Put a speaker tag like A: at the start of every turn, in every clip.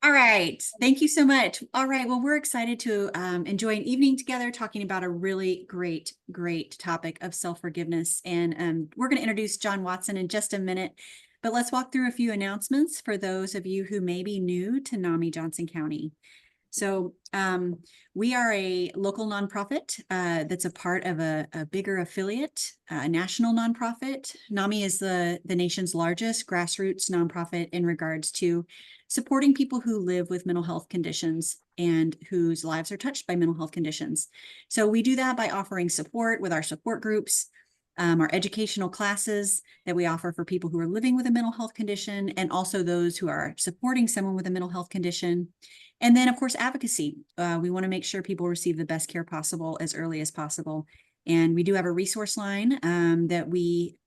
A: All right. Thank you so much. All right. Well, we're excited to enjoy an evening together talking about a really great topic of self-forgiveness. And we're going to introduce John Watson in just a minute. But let's walk through a few announcements for those of you who may be new to NAMI Johnson County. So we are a local nonprofit that's a part of a bigger affiliate, a national nonprofit. NAMI is the nation's largest grassroots nonprofit in regards to supporting people who live with mental health conditions and whose lives are touched by mental health conditions. So we do that by offering support with our support groups, our educational classes that we offer for people who are living with a mental health condition, and also those who are supporting someone with a mental health condition. And then, of course, advocacy. We want to make sure people receive the best care possible as early as possible. And we do have a resource line that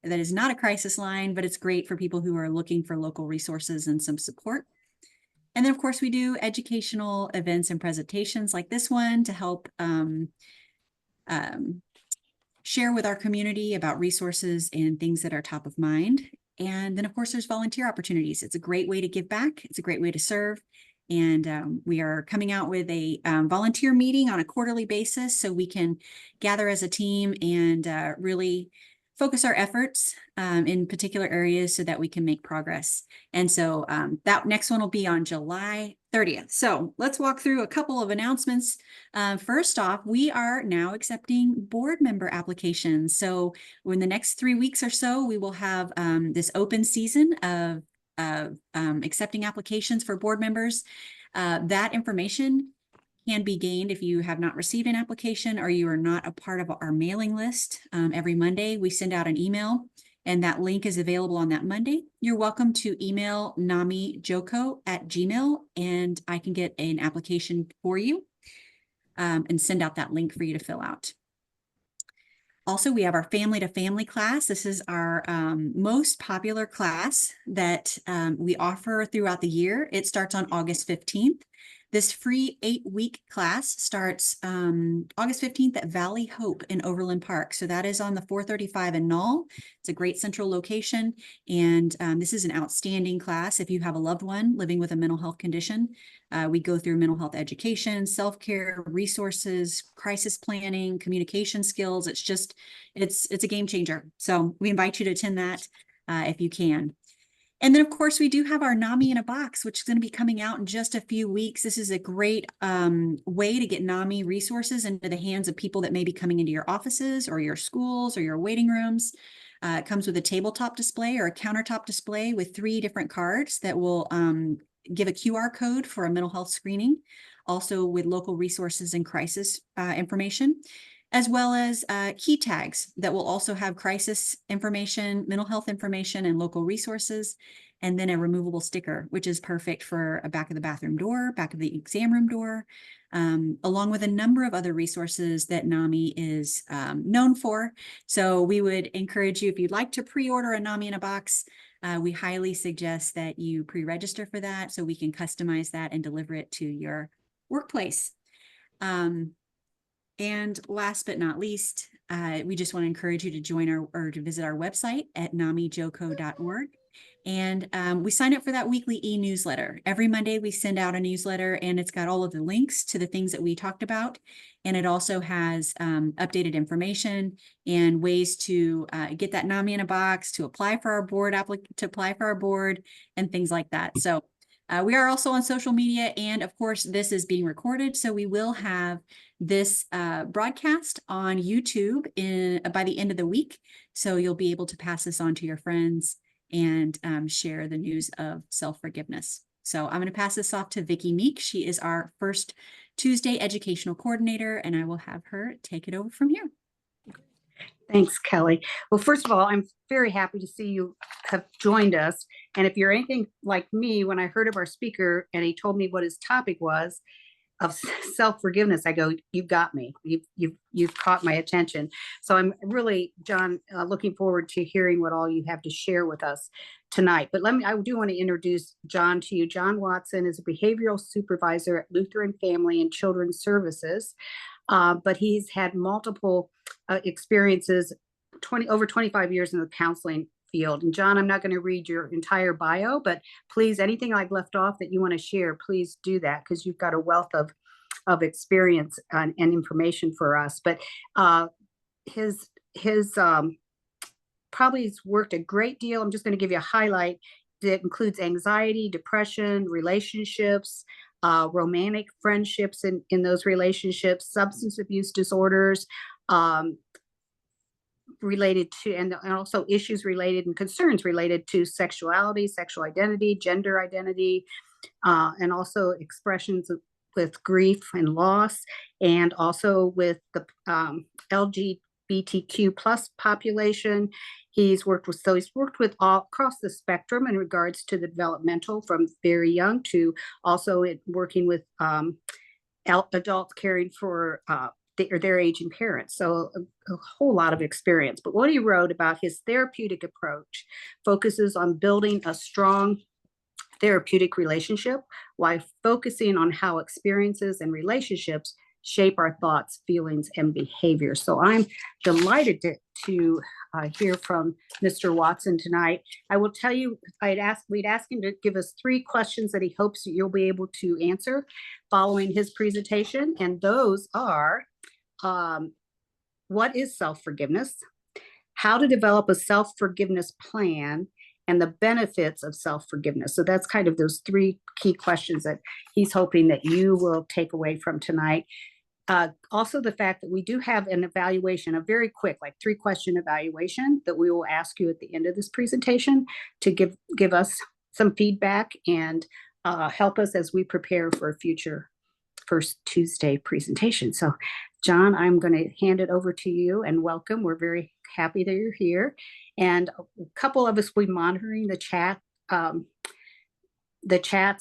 A: is not a crisis line, but it's great for people who are looking for local resources and some support. And then, of course, we do educational events and presentations like this one to help share with our community about resources and things that are top of mind. And then, of course, there's volunteer opportunities. It's a great way to give back. It's a great way to serve. And we are coming out with a volunteer meeting on a quarterly basis so we can gather as a team and really focus our efforts in particular areas so that we can make progress. And so that next one will be on July 30th. So let's walk through a couple of announcements. First off, we are now accepting board member applications. So in the next 3 weeks or so, we will have this open season of accepting applications for board members. That information can be gained if you have not received an application or you are not a part of our mailing list. Every Monday, we send out an email, and that link is available on that Monday. You're welcome to email namijoko@gmail, and I can get an application for you and send out that link for you to fill out. Also, we have our family to family class. This is our most popular class that we offer throughout the year. It starts on August 15th. This free 8-week class starts August 15th at Valley Hope in Overland Park. So that is on the 435 in Knoll. It's a great central location. And this is an outstanding class if you have a loved one living with a mental health condition. We go through mental health education, self-care, resources, crisis planning, communication skills. It's a game changer. So we invite you to attend that if you can. And then, of course, we do have our NAMI in a box, which is going to be coming out in just a few weeks. This is a great way to get NAMI resources into the hands of people that may be coming into your offices or your schools or your waiting rooms. It comes with a tabletop display or a countertop display with 3 different cards that will give a QR code for a mental health screening, also with local resources and crisis information, as well as key tags that will also have crisis information, mental health information, and local resources, and then a removable sticker, which is perfect for a back of the bathroom door, back of the exam room door, along with a number of other resources that NAMI is known for. So we would encourage you, if you'd like to pre-order a NAMI in a box, we highly suggest that you pre-register for that so we can customize that and deliver it to your workplace. And last but not least, we just want to encourage you to join or to visit our website at namijoko.org. And we sign up for that weekly e-newsletter. Every Monday, we send out a newsletter, and it's got all of the links to the things that we talked about. And it also has updated information and ways to get that NAMI in a box, to apply for our board, and things like that. So we are also on social media, and of course, this is being recorded, so we will have this broadcast on YouTube by the end of the week. So you'll be able to pass this on to your friends and share the news of self-forgiveness. So I'm going to pass this off to Vicki Meek. She is our First Tuesday educational coordinator, and I will have her take it over from here.
B: Thanks, Kelly. Well, first of all, I'm very happy to see you have joined us. And if you're anything like me, when I heard of our speaker and he told me what his topic was of self-forgiveness, I go, you've got me. You've caught my attention. So I'm really, John, looking forward to hearing what all you have to share with us tonight. But I do want to introduce John to you. John Watson is a behavioral supervisor at Lutheran Family and Children's Services. But he's had multiple experiences, over 25 years in the counseling field. And John, I'm not going to read your entire bio, but please, anything I've left off that you want to share, please do that, because you've got a wealth of experience and information for us. But his probably has worked a great deal. I'm just going to give you a highlight that includes anxiety, depression, relationships, romantic friendships in those relationships, substance abuse disorders, related to, and also issues related and concerns related to sexuality, sexual identity, gender identity, and also expressions with grief and loss, and also with the LGBTQ plus population. He's worked with all across the spectrum in regards to the developmental, from very young to also working with adults caring for their aging parents. So a whole lot of experience. But what he wrote about his therapeutic approach focuses on building a strong therapeutic relationship while focusing on how experiences and relationships shape our thoughts, feelings, and behavior. So I'm delighted to hear from Mr. Watson tonight. I will tell you, we'd ask him to give us 3 questions that he hopes you'll be able to answer following his presentation. And those are, what is self-forgiveness? How to develop a self-forgiveness plan, and the benefits of self-forgiveness. So that's kind of those 3 key questions that he's hoping that you will take away from tonight. Also, the fact that we do have an evaluation, a very quick, like 3-question evaluation that we will ask you at the end of this presentation to give us some feedback and help us as we prepare for a future First Tuesday presentation. So John, I'm going to hand it over to you, and welcome. We're very happy that you're here. And a couple of us will be monitoring the chat.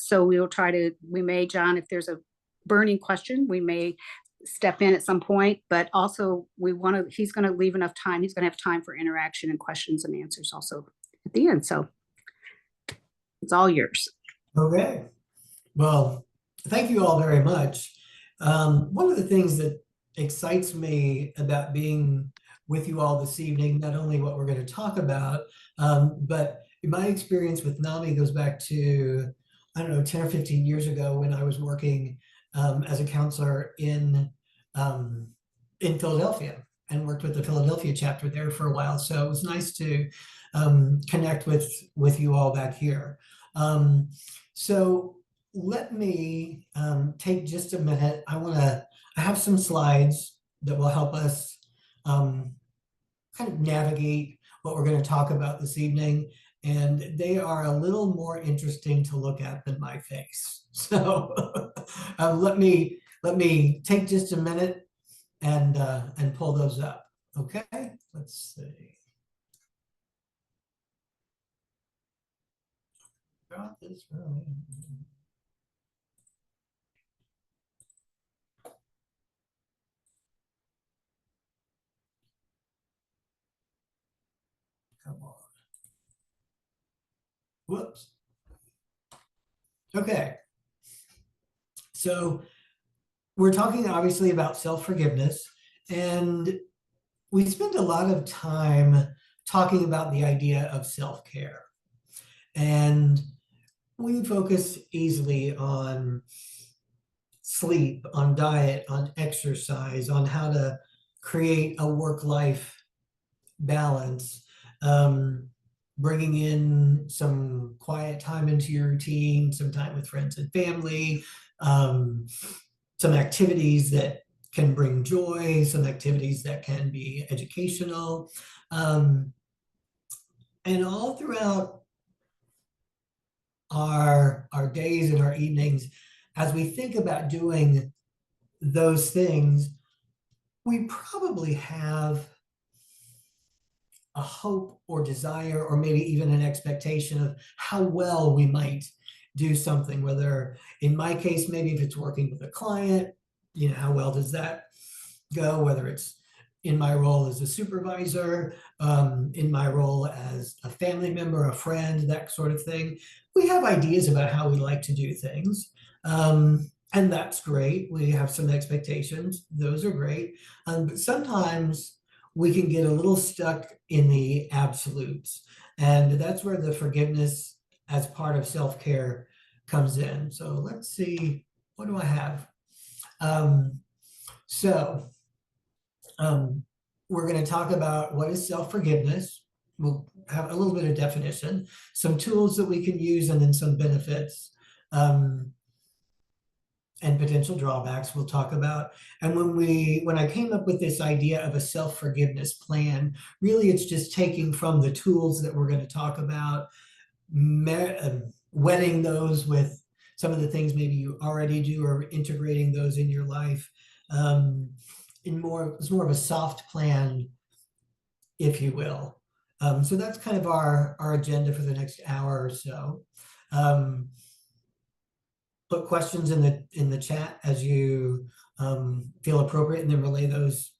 B: So we may, John, if there's a burning question, we may step in at some point, but also he's going to leave enough time. He's going to have time for interaction and questions and answers also at the end. So it's all yours.
C: Okay. Well, thank you all very much. One of the things that excites me about being with you all this evening, not only what we're going to talk about, but my experience with NAMI goes back to, I don't know, 10 or 15 years ago when I was working as a counselor in Philadelphia, and worked with the Philadelphia chapter there for a while. So it was nice to connect with you all back here. So let me take just a minute. I have some slides that will help us kind of navigate what we're going to talk about this evening. And they are a little more interesting to look at than my face. So let me take just a minute and pull those up. Okay, let's see. Got this really. Come on. Whoops. Okay. So we're talking obviously about self-forgiveness, and we spend a lot of time talking about the idea of self-care. And we focus easily on sleep, on diet, on exercise, on how to create a work-life balance, bringing in some quiet time into your routine, some time with friends and family, some activities that can bring joy, some activities that can be educational. And all throughout our days and our evenings, as we think about doing those things, we probably have a hope or desire, or maybe even an expectation of how well we might do something, whether in my case, maybe if it's working with a client, how well does that go, whether it's in my role as a supervisor, in my role as a family member, a friend, that sort of thing. We have ideas about how we like to do things. And that's great. We have some expectations. Those are great. But sometimes we can get a little stuck in the absolutes. And that's where the forgiveness as part of self-care comes in. So let's see, what do I have? So we're going to talk about what is self-forgiveness. We'll have a little bit of definition, some tools that we can use, and then some benefits and potential drawbacks we'll talk about. And when I came up with this idea of a self-forgiveness plan, really it's just taking from the tools that we're going to talk about, wedding those with some of the things maybe you already do, or integrating those in your life. It's more of a soft plan, if you will. So that's kind of our agenda for the next hour or so. Put questions in the chat as you feel appropriate, and then relay those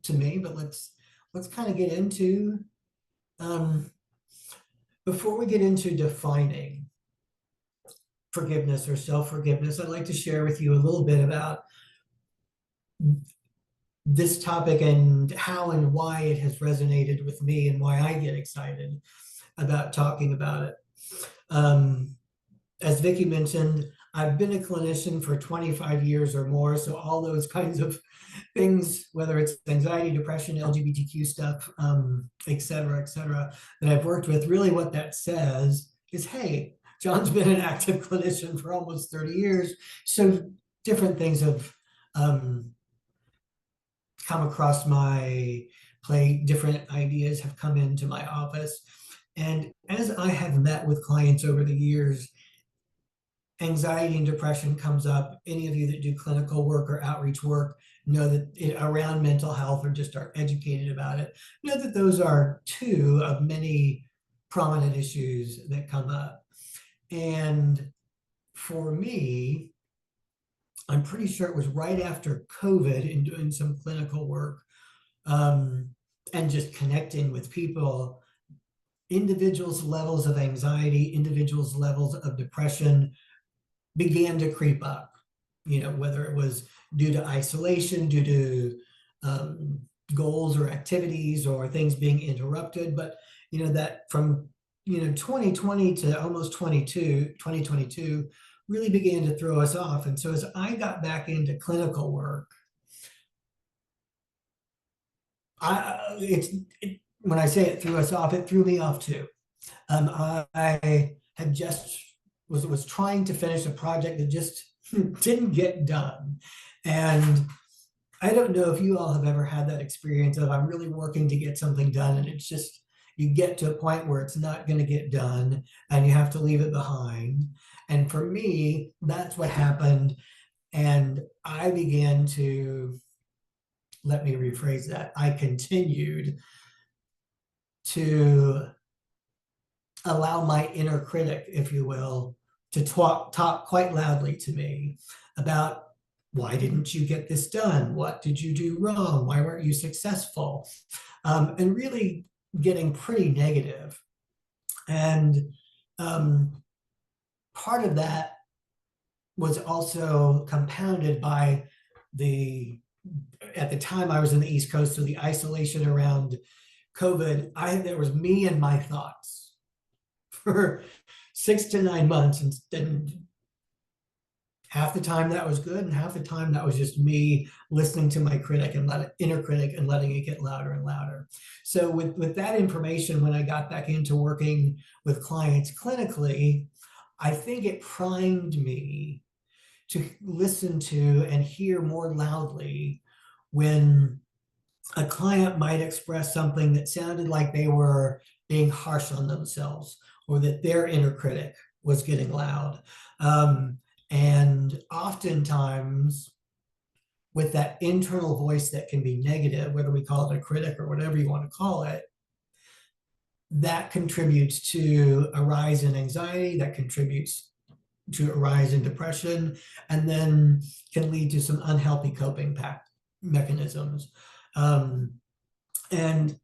C: to me. But let's kind of get into, before we get into defining forgiveness or self-forgiveness, I'd like to share with you a little bit about this topic and how and why it has resonated with me, and why I get excited about talking about it. As Vicki mentioned, I've been a clinician for 25 years or more, so all those kinds of things, whether it's anxiety, depression, LGBTQ stuff, et cetera, that I've worked with, really what that says is, hey, John's been an active clinician for almost 30 years, so different things have come across my plate, different ideas have come into my office. And as I have met with clients over the years, anxiety and depression comes up. Any of you that do clinical work or outreach work know that around mental health, or just are educated about it, know that those are two of many prominent issues that come up. And for me, I'm pretty sure it was right after COVID, in doing some clinical work and just connecting with people, individuals' levels of anxiety, individuals' levels of depression began to creep up, whether it was due to isolation, due to goals or activities, or things being interrupted. But, that from, 2020 to almost 2022 really began to throw us off. And so as I got back into clinical work, when I say it threw us off, it threw me off too. I had just was trying to finish a project that just didn't get done. And I don't know if you all have ever had that experience of, I'm really working to get something done, and it's just, you get to a point where it's not going to get done and you have to leave it behind. And for me, that's what happened. And I began to, let me rephrase that, I continued to allow my inner critic, if you will, to talk quite loudly to me about, why didn't you get this done? What did you do wrong? Why weren't you successful? And really getting pretty negative. And part of that was also compounded by at the time I was in the East Coast, so the isolation around COVID, there was me and my thoughts for 6 to 9 months, and half the time that was good, and half the time that was just me listening to my inner critic and letting it get louder and louder. So with that information, when I got back into working with clients clinically, I think it primed me to listen to and hear more loudly when a client might express something that sounded like they were being harsh on themselves, or that their inner critic was getting loud. And oftentimes, with that internal voice that can be negative, whether we call it a critic or whatever you want to call it, that contributes to a rise in anxiety, that contributes to a rise in depression, and then can lead to some unhealthy coping mechanisms. And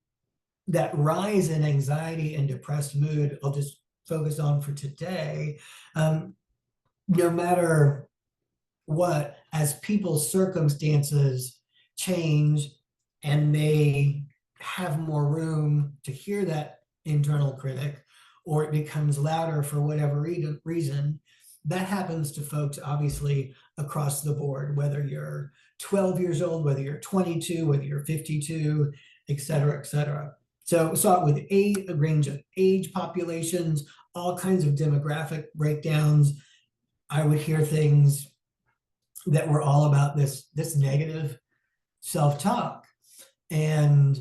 C: that rise in anxiety and depressed mood, I'll just focus on for today. No matter what, as people's circumstances change and they have more room to hear that internal critic, or it becomes louder for whatever reason. That happens to folks obviously across the board, whether you're 12 years old, whether you're 22, whether you're 52, et cetera, et cetera. So saw it with a range of age populations, all kinds of demographic breakdowns. I would hear things that were all about this negative self-talk. And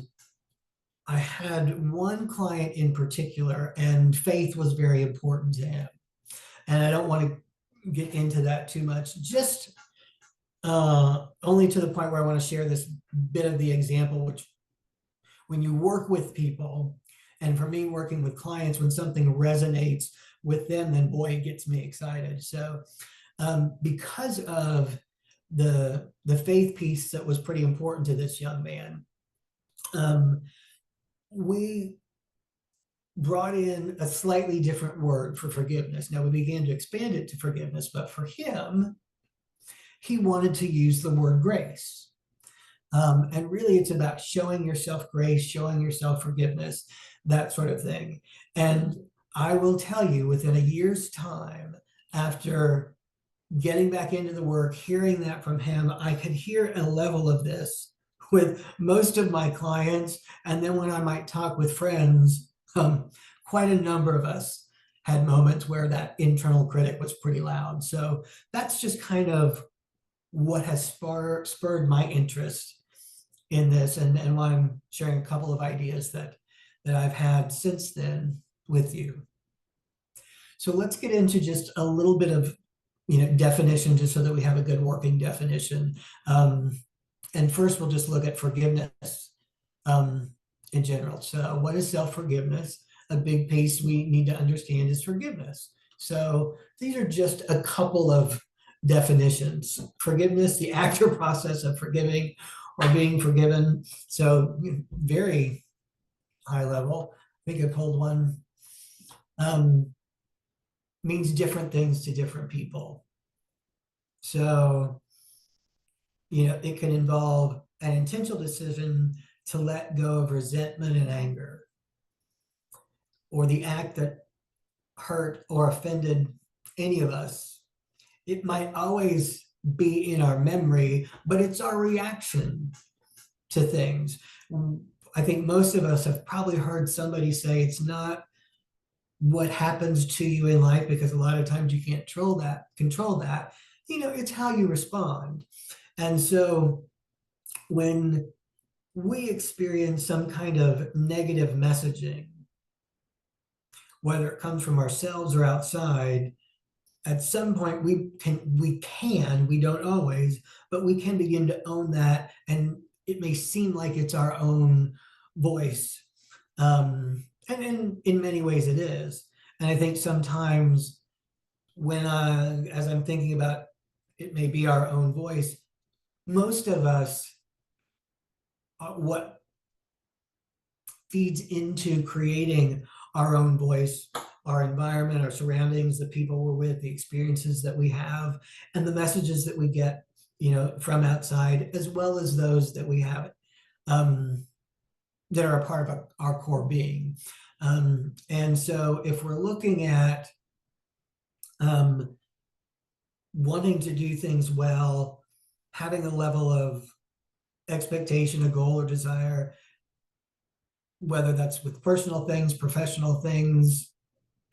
C: I had one client in particular, and faith was very important to him. And I don't want to get into that too much, just only to the point where I want to share this bit of the example, which when you work with people, and for me working with clients, when something resonates with them, then boy, it gets me excited. So because of the faith piece that was pretty important to this young man, we brought in a slightly different word for forgiveness. Now we began to expand it to forgiveness, but for him, he wanted to use the word grace. And really it's about showing yourself grace, showing yourself forgiveness, that sort of thing. And I will tell you, within a year's time, after getting back into the work, hearing that from him, I could hear a level of this with most of my clients. And then when I might talk with friends, quite a number of us had moments where that internal critic was pretty loud. So that's just kind of what has spurred my interest in this, and why I'm sharing a couple of ideas that I've had since then with you. So let's get into just a little bit of definition, just so that we have a good working definition. And first, we'll just look at forgiveness in general. So what is self-forgiveness? A big piece we need to understand is forgiveness. So these are just a couple of definitions. Forgiveness, the act or process of forgiving or being forgiven. So very high level. I think I pulled one. Means different things to different people. So, it can involve an intentional decision to let go of resentment and anger, or the act that hurt or offended any of us. It might always be in our memory, but it's our reaction to things. I think most of us have probably heard somebody say it's not what happens to you in life, because a lot of times you can't control that. It's how you respond. And so when we experience some kind of negative messaging, whether it comes from ourselves or outside, at some point we don't always, but we can begin to own that, and it may seem like it's our own voice. And in many ways it is. And I think sometimes when as I'm thinking about it may be our own voice, most of us, what feeds into creating our own voice, our environment, our surroundings, the people we're with, the experiences that we have, and the messages that we get, from outside, as well as those that we have, that are a part of our core being. And so if we're looking at wanting to do things well, having a level of expectation, a goal or desire, whether that's with personal things, professional things,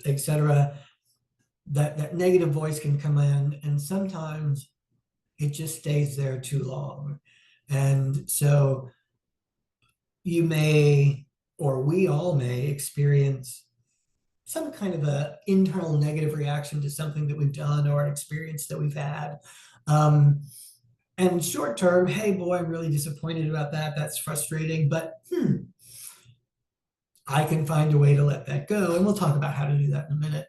C: etc., that negative voice can come in, and sometimes it just stays there too long. And so you may, or we all may, experience some kind of a internal negative reaction to something that we've done or an experience that we've had. And short term, hey boy, I'm really disappointed about that. That's frustrating, but I can find a way to let that go. And we'll talk about how to do that in a minute.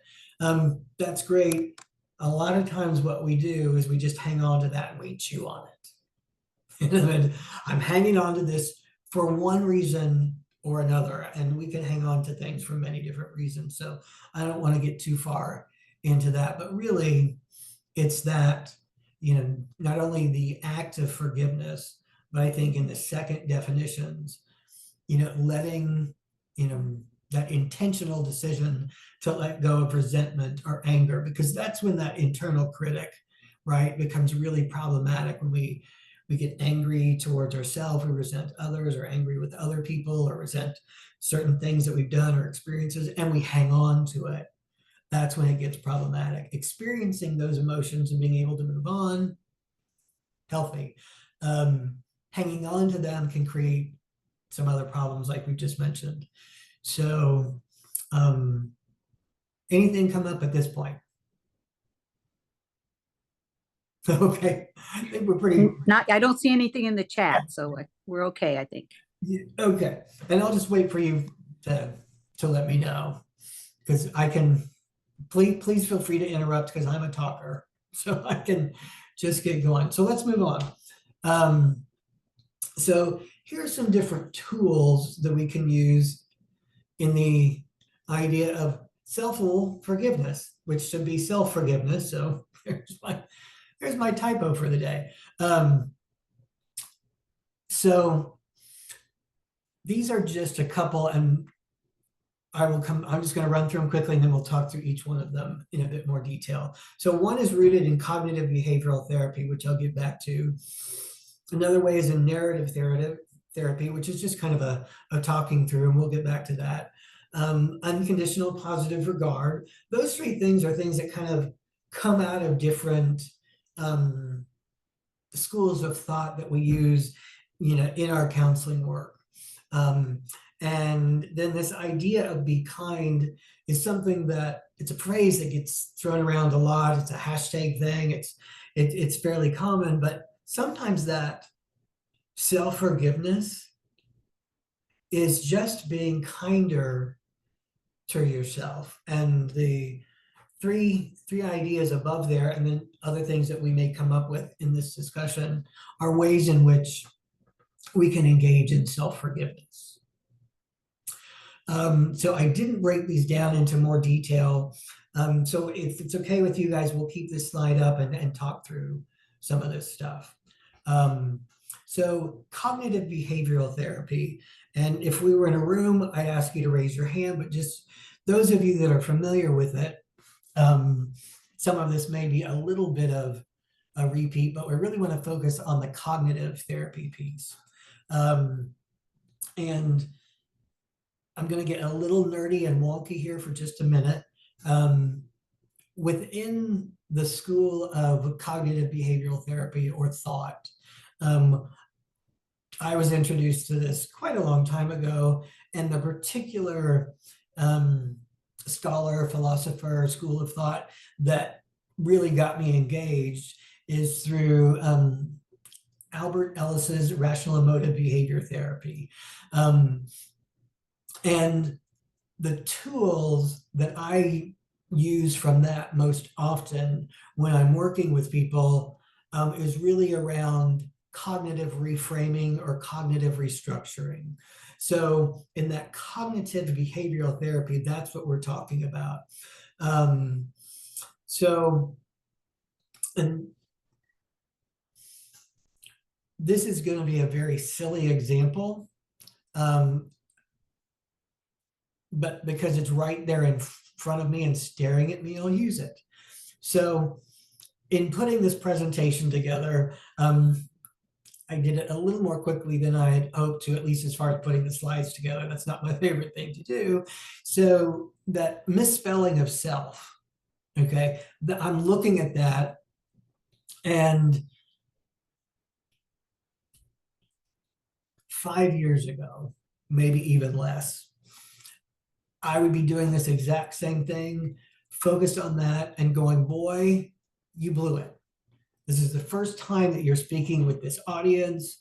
C: That's great. A lot of times what we do is we just hang on to that and we chew on it. And I'm hanging on to this for one reason or another, and we can hang on to things for many different reasons. So I don't want to get too far into that, but really it's that, not only the act of forgiveness, but I think in the second definitions, letting, that intentional decision to let go of resentment or anger, because that's when that internal critic, right, becomes really problematic. When we get angry towards ourselves, we resent others, or angry with other people, or resent certain things that we've done or experiences, and we hang on to it. That's when it gets problematic. Experiencing those emotions and being able to move on, healthy. Hanging on to them can create some other problems like we just mentioned. So anything come up at this point? Okay, I think we're pretty.
B: I don't see anything in the chat, so we're okay, I think.
C: Okay, and I'll just wait for you to let me know, because I can, please feel free to interrupt, because I'm a talker, so I can just get going. So let's move on. So here are some different tools that we can use in the idea of self-forgiveness, which should be self-forgiveness. So there's my typo for the day. So these are just a couple, and I'm just going to run through them quickly, and then we'll talk through each one of them in a bit more detail. So one is rooted in cognitive behavioral therapy, which I'll get back to. Another way is in narrative therapy, which is just kind of a talking through, and we'll get back to that. Unconditional positive regard. Those three things are things that kind of come out of different schools of thought that we use, in our counseling work. And then this idea of be kind is something that, it's a phrase that gets thrown around a lot. It's a hashtag thing. It's fairly common, but sometimes that self-forgiveness is just being kinder to yourself. And the three ideas above there, and then other things that we may come up with in this discussion, are ways in which we can engage in self-forgiveness. So I didn't break these down into more detail. So if it's okay with you guys, we'll keep this slide up and talk through some of this stuff. So cognitive behavioral therapy. And if we were in a room, I'd ask you to raise your hand, but just those of you that are familiar with it, some of this may be a little bit of a repeat, but we really want to focus on the cognitive therapy piece. And I'm going to get a little nerdy and wonky here for just a minute. Within the school of cognitive behavioral therapy, or thought, I was introduced to this quite a long time ago, and the particular scholar, philosopher, school of thought that really got me engaged is through Albert Ellis's rational emotive behavior therapy. And the tools that I use from that most often when I'm working with people is really around cognitive reframing or cognitive restructuring. So in that cognitive behavioral therapy, that's what we're talking about. And this is going to be a very silly example, but because it's right there in front of me and staring at me, I'll use it. So in putting this presentation together, I did it a little more quickly than I had hoped to, at least as far as putting the slides together. That's not my favorite thing to do. So that misspelling of self, okay, I'm looking at that, and 5 years ago, maybe even less, I would be doing this exact same thing, focused on that and going, boy, you blew it. This is the first time that you're speaking with this audience.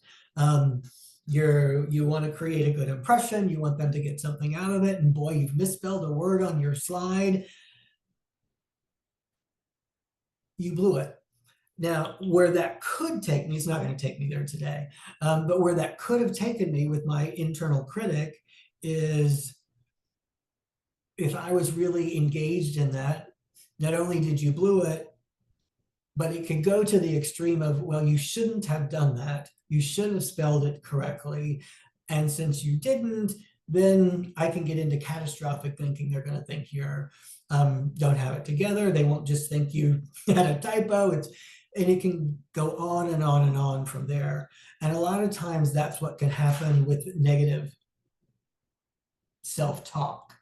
C: You want to create a good impression. You want them to get something out of it. And boy, you've misspelled a word on your slide. You blew it. Now, where that could take me, it's not going to take me there today, but where that could have taken me with my internal critic is, if I was really engaged in that, not only did you blew it, but it could go to the extreme of, well, you shouldn't have done that. You should have spelled it correctly. And since you didn't, then I can get into catastrophic thinking. They're going to think you're don't have it together. They won't just think you had a typo. And it can go on and on and on from there. And a lot of times that's what can happen with negative self-talk.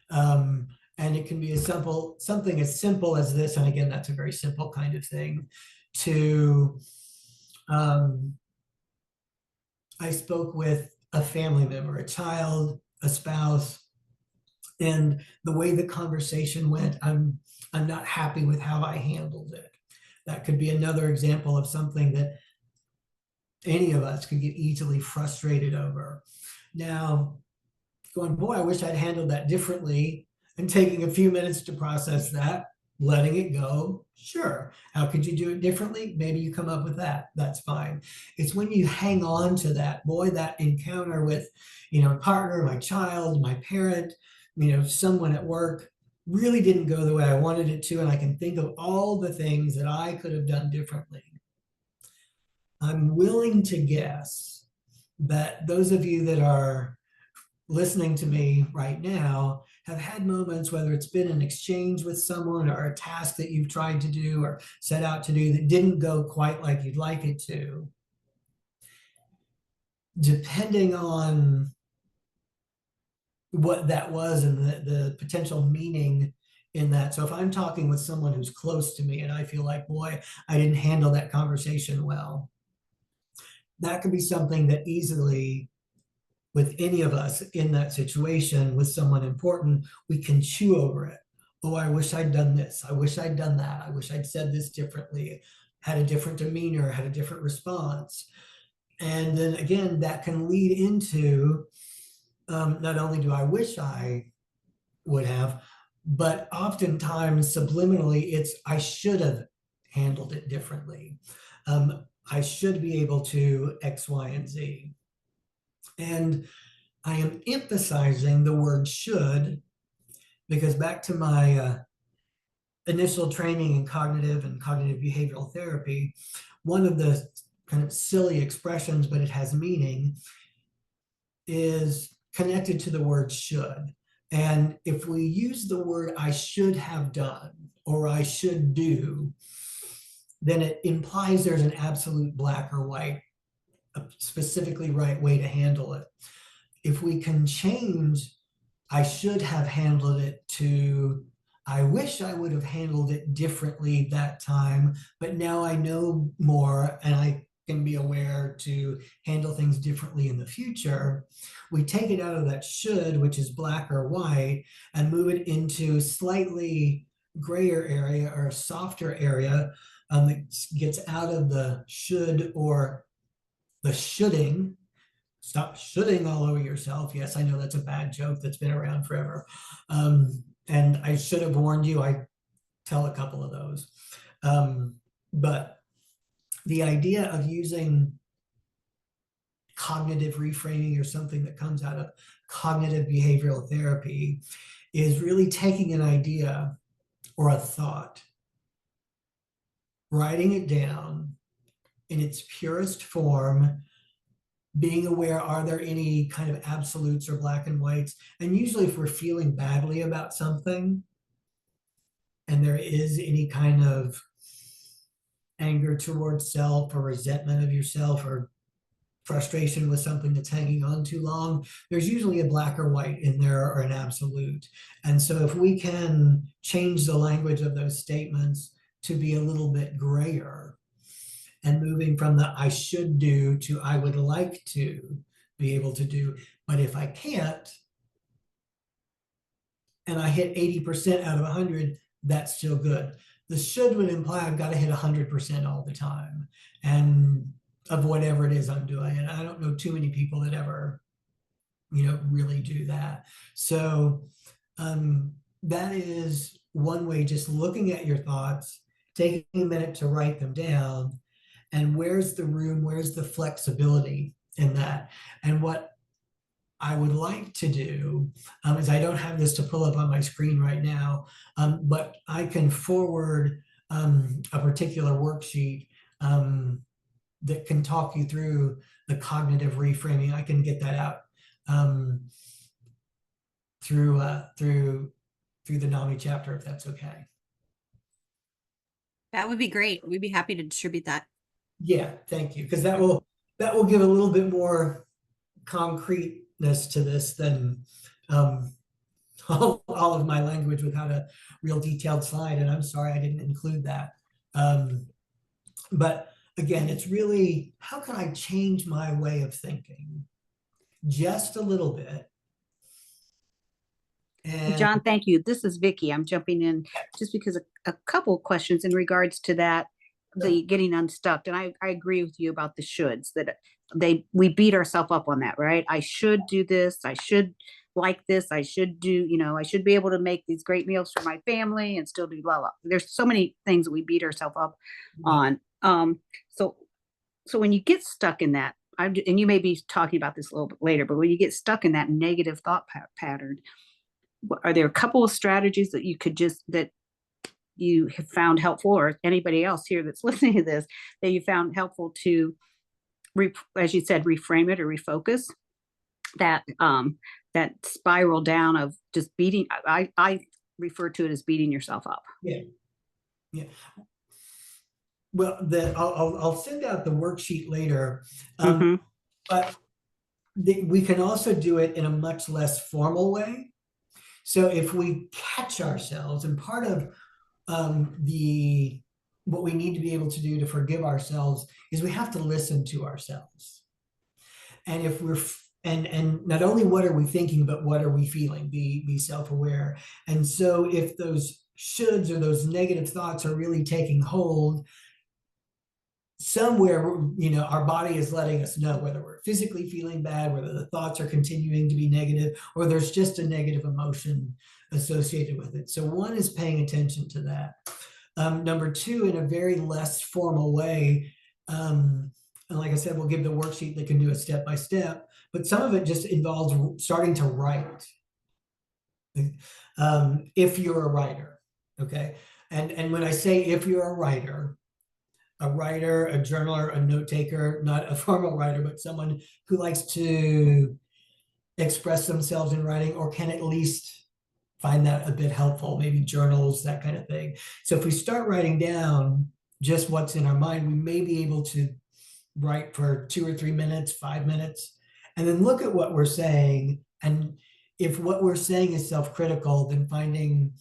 C: And it can be something as simple as this. And again, that's a very simple kind of thing to, I spoke with a family member, a child, a spouse, and the way the conversation went, I'm not happy with how I handled it. That could be another example of something that any of us could get easily frustrated over. Now, going, boy, I wish I'd handled that differently, and taking a few minutes to process that, letting it go. Sure. How could you do it differently? Maybe you come up with that. That's fine. It's when you hang on to that, boy, that encounter with, partner, my child, my parent, someone at work really didn't go the way I wanted it to. And I can think of all the things that I could have done differently. I'm willing to guess that those of you that are listening to me right now have had moments, whether it's been an exchange with someone or a task that you've tried to do or set out to do that didn't go quite like you'd like it to. Depending on what that was and the potential meaning in that. So if I'm talking with someone who's close to me and I feel like, boy, I didn't handle that conversation well, that could be something that easily, with any of us in that situation with someone important, we can chew over it. Oh, I wish I'd done this. I wish I'd done that. I wish I'd said this differently, had a different demeanor, had a different response. And then again, that can lead into not only do I wish I would have, but oftentimes subliminally, it's I should have handled it differently. I should be able to X, Y, and Z. And I am emphasizing the word should because back to my initial training in cognitive and cognitive behavioral therapy, one of the kind of silly expressions, but it has meaning, is connected to the word should. And if we use the word I should have done or I should do, then it implies there's an absolute black or white, a specifically right way to handle it. If we can change I should have handled it to I wish I would have handled it differently that time, but now I know more and I can be aware to handle things differently in the future. We take it out of that should, which is black or white, and move it into slightly grayer area or a softer area that gets out of the should or the shoulding. Stop shoulding all over yourself. Yes, I know that's a bad joke that's been around forever. And I should have warned you. I tell a couple of those. But the idea of using cognitive reframing or something that comes out of cognitive behavioral therapy is really taking an idea or a thought, writing it down in its purest form, being aware, are there any kind of absolutes or black and whites? And usually if we're feeling badly about something and there is any kind of anger towards self or resentment of yourself or frustration with something that's hanging on too long, there's usually a black or white in there or an absolute. And so if we can change the language of those statements to be a little bit grayer, and moving from the I should do to I would like to be able to do, but if I can't, and I hit 80% out of 100, that's still good. The should would imply I've got to hit 100% all the time, and of whatever it is I'm doing. And I don't know too many people that ever, really do that. So that is one way, just looking at your thoughts, taking a minute to write them down. And where's the room, where's the flexibility in that? And what I would like to do is I don't have this to pull up on my screen right now, but I can forward a particular worksheet that can talk you through the cognitive reframing. I can get that out through the NAMI chapter, if that's okay.
A: That would be great. We'd be happy to distribute that.
C: Yeah, thank you, because that will give a little bit more concreteness to this than all of my language without a real detailed slide. And I'm sorry I didn't include that. But again, it's really, how can I change my way of thinking just a little bit? And
B: John, thank you. This is Vicky. I'm jumping in just because a couple of questions in regards to that, the getting unstuck. And I agree with you about the shoulds, that we beat ourselves up on that, right? I should do this. I should like this. I should do, I should be able to make these great meals for my family and still do blah, blah. There's so many things that we beat ourselves up on. So when you get stuck in that, and you may be talking about this a little bit later, but when you get stuck in that negative thought pattern, are there a couple of strategies that that you have found helpful, or anybody else here that's listening to this, that you found helpful to, as you said, reframe it or refocus that spiral down of just beating? I refer to it as beating yourself up.
C: Yeah. Well, I'll send out the worksheet later, but we can also do it in a much less formal way. So if we catch ourselves, and part of what we need to be able to do to forgive ourselves is we have to listen to ourselves. And if we're and not only what are we thinking, but what are we feeling? Be self-aware. And so if those shoulds or those negative thoughts are really taking hold, somewhere, our body is letting us know whether we're physically feeling bad, whether the thoughts are continuing to be negative, or there's just a negative emotion associated with it. So one is paying attention to that. Number two, in a very less formal way, and like I said, we'll give the worksheet that can do it step by step, but some of it just involves starting to write. If you're a writer, okay? And when I say if you're a writer, a journaler, a note taker, not a formal writer, but someone who likes to express themselves in writing, or can at least find that a bit helpful, maybe journals, that kind of thing. So if we start writing down just what's in our mind, we may be able to write for 2 or 3 minutes, 5 minutes, and then look at what we're saying. And if what we're saying is self-critical, then finding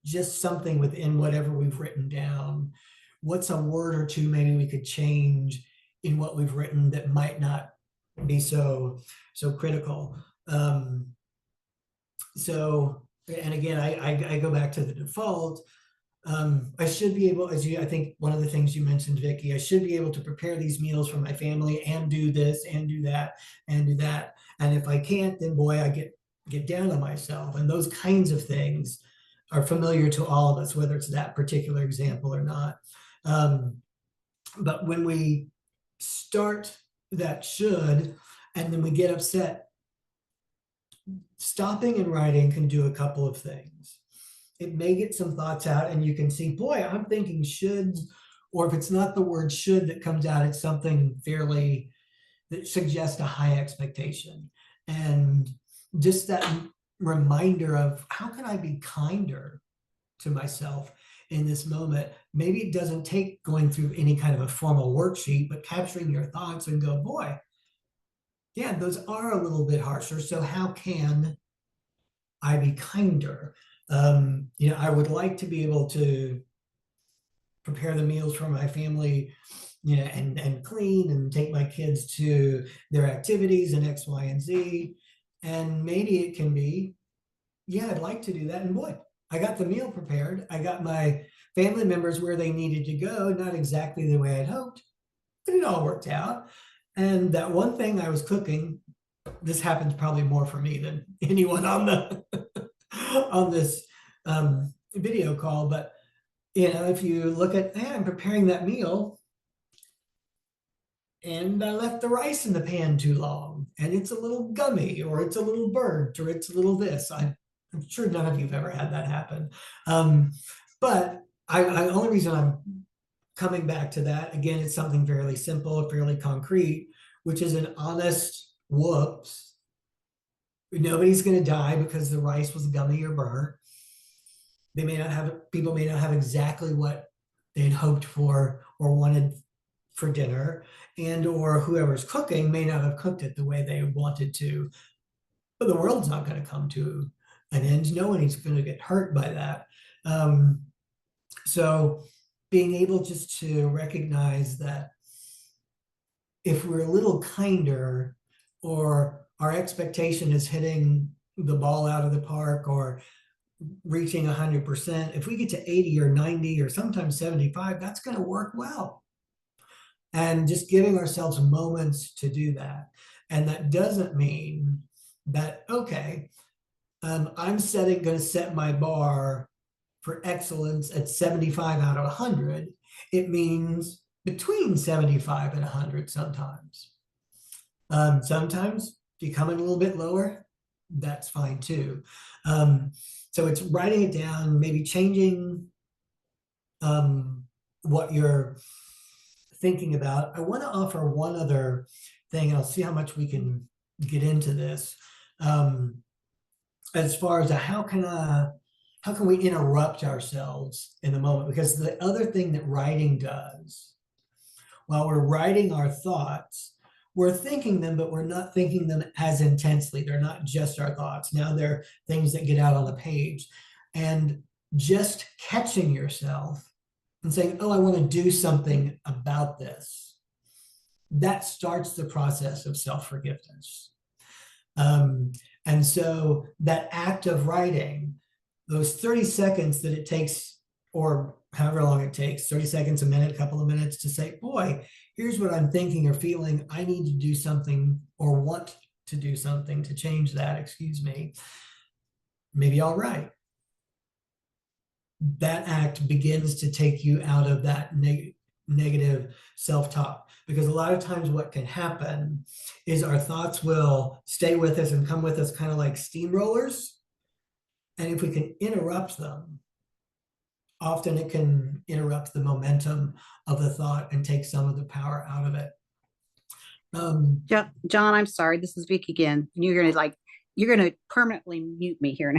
C: just something within whatever we've written down. What's a word or two maybe we could change in what we've written that might not be so critical? And again, I go back to the default. I should be able, I think one of the things you mentioned, Vicki, I should be able to prepare these meals for my family and do this and do that and do that. And if I can't, then boy, I get down on myself. And those kinds of things are familiar to all of us, whether it's that particular example or not. But when we start that should, and then we get upset, stopping and writing can do a couple of things. It may get some thoughts out, and you can see, boy, I'm thinking shoulds, or if it's not the word should that comes out, it's something fairly that suggests a high expectation. And just that reminder of, how can I be kinder to myself in this moment? Maybe it doesn't take going through any kind of a formal worksheet, but capturing your thoughts and go, boy, yeah, those are a little bit harsher. So how can I be kinder? I would like to be able to prepare the meals for my family, and clean and take my kids to their activities and X, Y, and Z. And maybe it can be, yeah, I'd like to do that. And boy, I got the meal prepared. I got my family members where they needed to go, not exactly the way I'd hoped, but it all worked out. And that one thing I was cooking, this happens probably more for me than anyone on this video call. But if you look at, hey, I'm preparing that meal, and I left the rice in the pan too long, and it's a little gummy, or it's a little burnt, or it's a little this. I'm sure none of you have ever had that happen. But the only reason I'm coming back to that, again, it's something fairly simple, fairly concrete, which is an honest whoops. Nobody's going to die because the rice was gummy or burnt. People may not have exactly what they'd hoped for or wanted for dinner, and or whoever's cooking may not have cooked it the way they wanted to, but the world's not going to come to an end. No one is going to get hurt by that. So being able just to recognize that if we're a little kinder, or our expectation is hitting the ball out of the park or reaching 100%, if we get to 80 or 90 or sometimes 75, that's going to work well. And just giving ourselves moments to do that. And that doesn't mean that, okay, I'm going to set my bar for excellence at 75 out of 100. It means between 75 and 100 sometimes. Sometimes if you come in a little bit lower, that's fine too. So it's writing it down, maybe changing what you're thinking about. I want to offer one other thing, and I'll see how much we can get into this. As far as how can we interrupt ourselves in the moment? Because the other thing that writing does, while we're writing our thoughts, we're thinking them, but we're not thinking them as intensely. They're not just our thoughts. Now they're things that get out on the page. And just catching yourself and saying, oh, I want to do something about this, that starts the process of self-forgiveness. And so that act of writing, those 30 seconds that it takes, or however long it takes, 30 seconds, a minute, a couple of minutes, to say, boy, here's what I'm thinking or feeling. I need to do something, or want to do something to change that, excuse me. Maybe I'll write. That act begins to take you out of that negative self-talk. Because a lot of times what can happen is our thoughts will stay with us and come with us kind of like steamrollers. And if we can interrupt them, often it can interrupt the momentum of the thought and take some of the power out of it.
B: John, I'm sorry. This is Vicky again. You're gonna permanently mute me here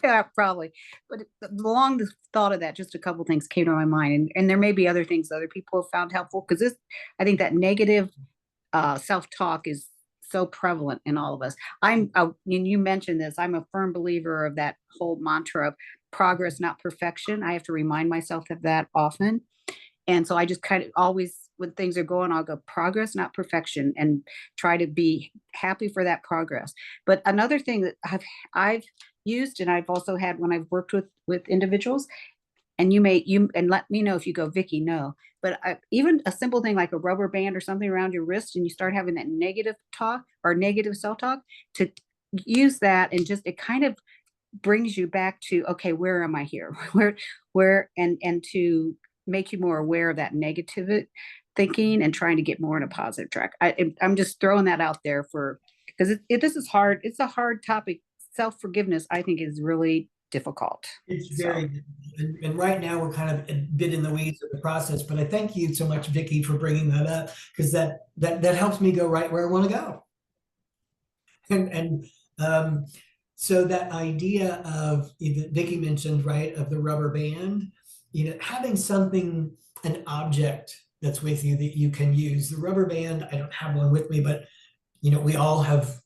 B: now, probably. But along the thought of that, just a couple things came to my mind, and there may be other things other people have found helpful, because I think that negative self-talk is so prevalent in all of us. And you mentioned this, I'm a firm believer of that whole mantra of progress, not perfection. I have to remind myself of that often. And so I just kind of always, when things are going, I'll go progress, not perfection, and try to be happy for that progress. But another thing that I've used, and I've also had when I've worked with individuals, and and let me know if you go, Vicky, no. But even a simple thing like a rubber band or something around your wrist, and you start having that negative talk or negative self-talk, to use that, and just, it kind of brings you back to, okay, where am I here? And to make you more aware of that negative thinking and trying to get more in a positive track. I'm just throwing that out there because this is hard. It's a hard topic. Self-forgiveness, I think, is really difficult.
C: It's very difficult. And right now we're kind of a bit in the weeds of the process, but I thank you so much, Vicky, for bringing that up, because that helps me go right where I want to go. And so that idea of, Vicky mentioned, right, of the rubber band, having something, an object that's with you that you can use. The rubber band, I don't have one with me, but we all have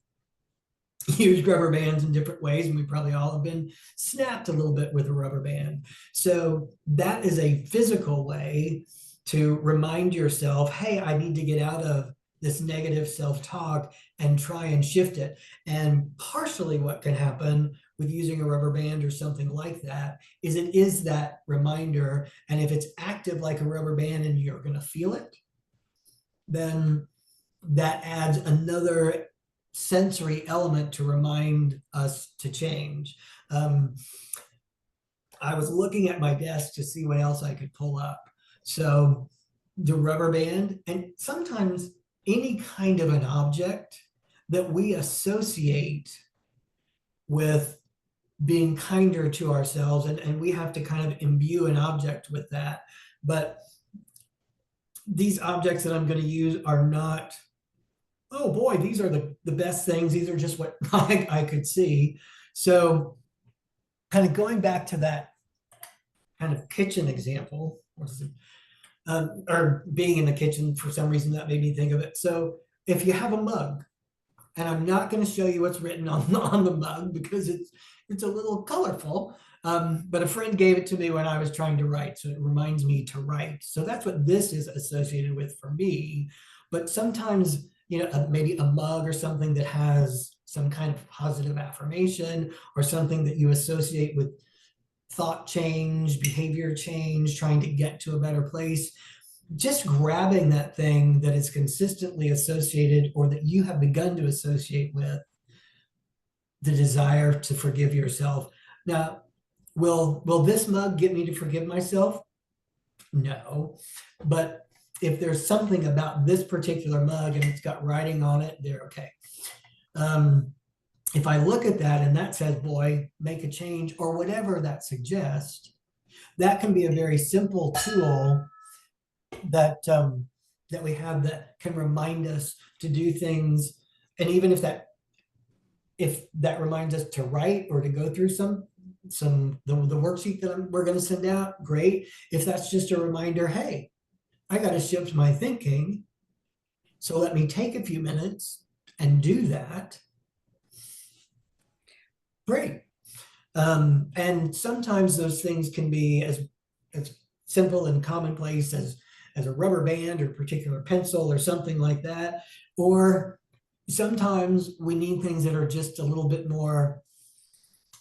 C: used rubber bands in different ways, and we probably all have been snapped a little bit with a rubber band. So that is a physical way to remind yourself, hey, I need to get out of this negative self-talk and try and shift it. And partially what can happen with using a rubber band or something like that is it is that reminder. And if it's active like a rubber band and you're going to feel it, then that adds another sensory element to remind us to change. I was looking at my desk to see what else I could pull up. So the rubber band, and sometimes any kind of an object that we associate with being kinder to ourselves, and we have to kind of imbue an object with that. But these objects that I'm going to use are not oh boy, these are the best things. These are just what I could see. So kind of going back to that kind of kitchen example, or being in the kitchen, for some reason that made me think of it. So if you have a mug, and I'm not going to show you what's written on the mug because it's a little colorful. But a friend gave it to me when I was trying to write, so it reminds me to write. So that's what this is associated with for me. But sometimes, maybe a mug or something that has some kind of positive affirmation or something that you associate with thought change, behavior change, trying to get to a better place, just grabbing that thing that is consistently associated or that you have begun to associate with the desire to forgive yourself. Now, will this mug get me to forgive myself? No. But if there's something about this particular mug and it's got writing on it, they're okay. If I look at that and that says, boy, make a change, or whatever that suggests, that can be a very simple tool that we have that can remind us to do things. And even if that reminds us to write or to go through the worksheet that we're going to send out, great. If that's just a reminder, hey, I got to shift my thinking, so let me take a few minutes and do that, great. And sometimes those things can be as simple and commonplace as a rubber band or particular pencil or something like that. Or sometimes we need things that are just a little bit more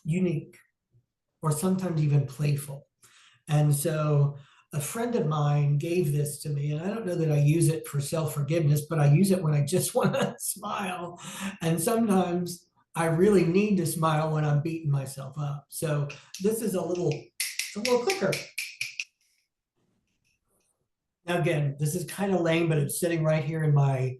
C: unique or sometimes even playful. And so a friend of mine gave this to me, and I don't know that I use it for self-forgiveness, but I use it when I just want to smile. And sometimes I really need to smile when I'm beating myself up. So this is a little clicker. Now, again, this is kind of lame, but it's sitting right here in my,